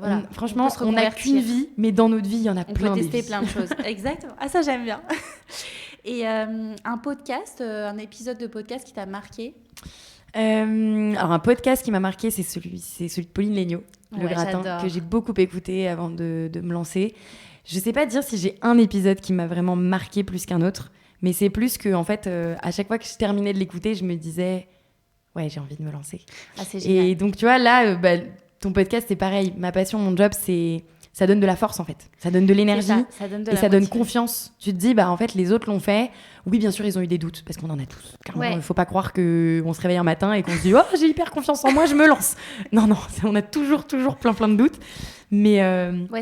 Voilà. Franchement, on n'a qu'une vie, mais dans notre vie, il y en a plein. On peut tester plein de choses. Exactement. Ah, ça, j'aime bien. Et un podcast, un épisode de podcast qui t'a marqué ? Alors, un podcast qui m'a marqué, c'est celui de Pauline Léniaud, Le Gratin, j'adore. Que j'ai beaucoup écouté avant de me lancer. Je sais pas dire si j'ai un épisode qui m'a vraiment marqué plus qu'un autre, mais c'est plus que, en fait, à chaque fois que je terminais de l'écouter, je me disais, ouais, j'ai envie de me lancer. Ah, c'est génial. Et donc, tu vois, là, ton podcast, c'est pareil. Ma passion, mon job, ça donne de la force, en fait. Ça donne de l'énergie et ça donne confiance. Tu te dis, en fait, les autres l'ont fait. Oui, bien sûr, ils ont eu des doutes, parce qu'on en a tous. Clairement, il ne faut pas croire qu'on se réveille un matin et qu'on se dit, oh, j'ai hyper confiance en moi, je me lance. Non, on a toujours plein de doutes. Mais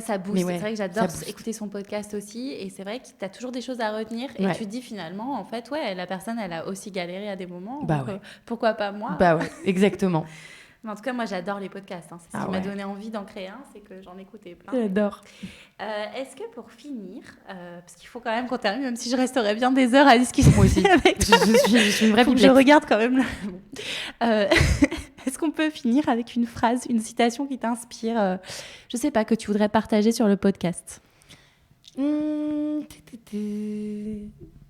ça booste. C'est vrai que j'adore écouter son podcast aussi. Et c'est vrai que tu as toujours des choses à retenir. Et tu te dis finalement, en fait, la personne, elle a aussi galéré à des moments. Pourquoi pas moi ? Bah ouais, exactement. Mais en tout cas, moi, j'adore les podcasts. C'est ce qui m'a donné envie d'en créer un, c'est que j'en écoutais plein. J'adore. Est-ce que pour finir, parce qu'il faut quand même qu'on termine, même si je resterai bien des heures à discuter moi aussi. avec toi. Je suis une vraie pipelette. Je regarde quand même là. Est-ce qu'on peut finir avec une phrase, une citation qui t'inspire, je sais pas, que tu voudrais partager sur le podcast ?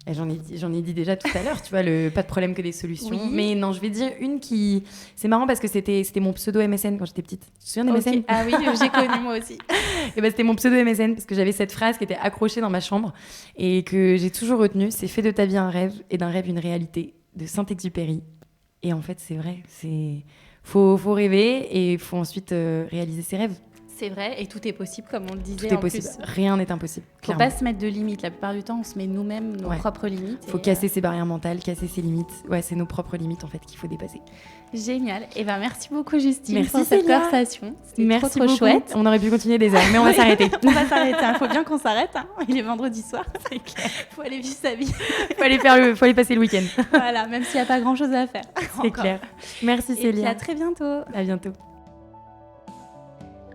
J'en ai dit déjà tout à l'heure, tu vois, pas de problème que des solutions. Oui. Mais non, je vais dire une qui... C'est marrant parce que c'était mon pseudo MSN quand j'étais petite. Tu te souviens d'MSN ? Ah oui, j'ai connu moi aussi. Et c'était mon pseudo MSN parce que j'avais cette phrase qui était accrochée dans ma chambre et que j'ai toujours retenue. C'est « Fais de ta vie un rêve et d'un rêve une réalité » de Saint-Exupéry. Et en fait, c'est vrai. Faut rêver et il faut ensuite réaliser ses rêves. C'est vrai, et tout est possible, comme on le disait. Tout est possible, rien n'est impossible. Faut pas se mettre de limites. La plupart du temps, on se met nous-mêmes nos propres limites. Faut casser ses barrières mentales, casser ses limites. Ouais, c'est nos propres limites en fait qu'il faut dépasser. Génial. Et ben merci beaucoup Justine merci pour cette conversation. C'était trop chouette. On aurait pu continuer des heures, mais on va s'arrêter. On va s'arrêter. Il faut bien qu'on s'arrête. Il est vendredi soir. C'est clair. Faut aller vivre sa vie. Faut aller passer le week-end. Voilà, même s'il n'y a pas grand-chose à faire. C'est clair. Merci Célia. Et puis à très bientôt. À bientôt.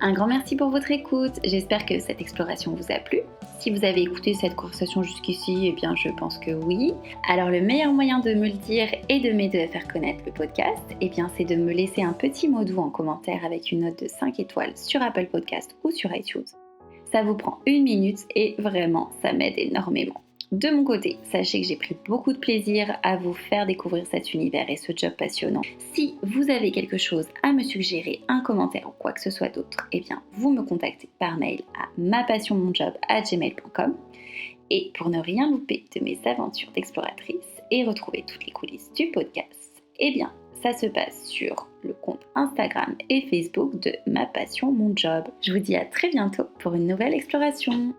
Un grand merci pour votre écoute. J'espère que cette exploration vous a plu. Si vous avez écouté cette conversation jusqu'ici, eh bien je pense que oui. Alors le meilleur moyen de me le dire et de m'aider à faire connaître le podcast, eh bien c'est de me laisser un petit mot doux en commentaire avec une note de 5 étoiles sur Apple Podcast ou sur iTunes. Ça vous prend 1 minute et vraiment ça m'aide énormément. De mon côté, sachez que j'ai pris beaucoup de plaisir à vous faire découvrir cet univers et ce job passionnant. Si vous avez quelque chose à me suggérer, un commentaire ou quoi que ce soit d'autre, eh bien vous me contactez par mail à mapassionmonjob@gmail.com. Et pour ne rien louper de mes aventures d'exploratrice et retrouver toutes les coulisses du podcast, eh bien ça se passe sur le compte Instagram et Facebook de Ma Passion Mon Job. Je vous dis à très bientôt pour une nouvelle exploration.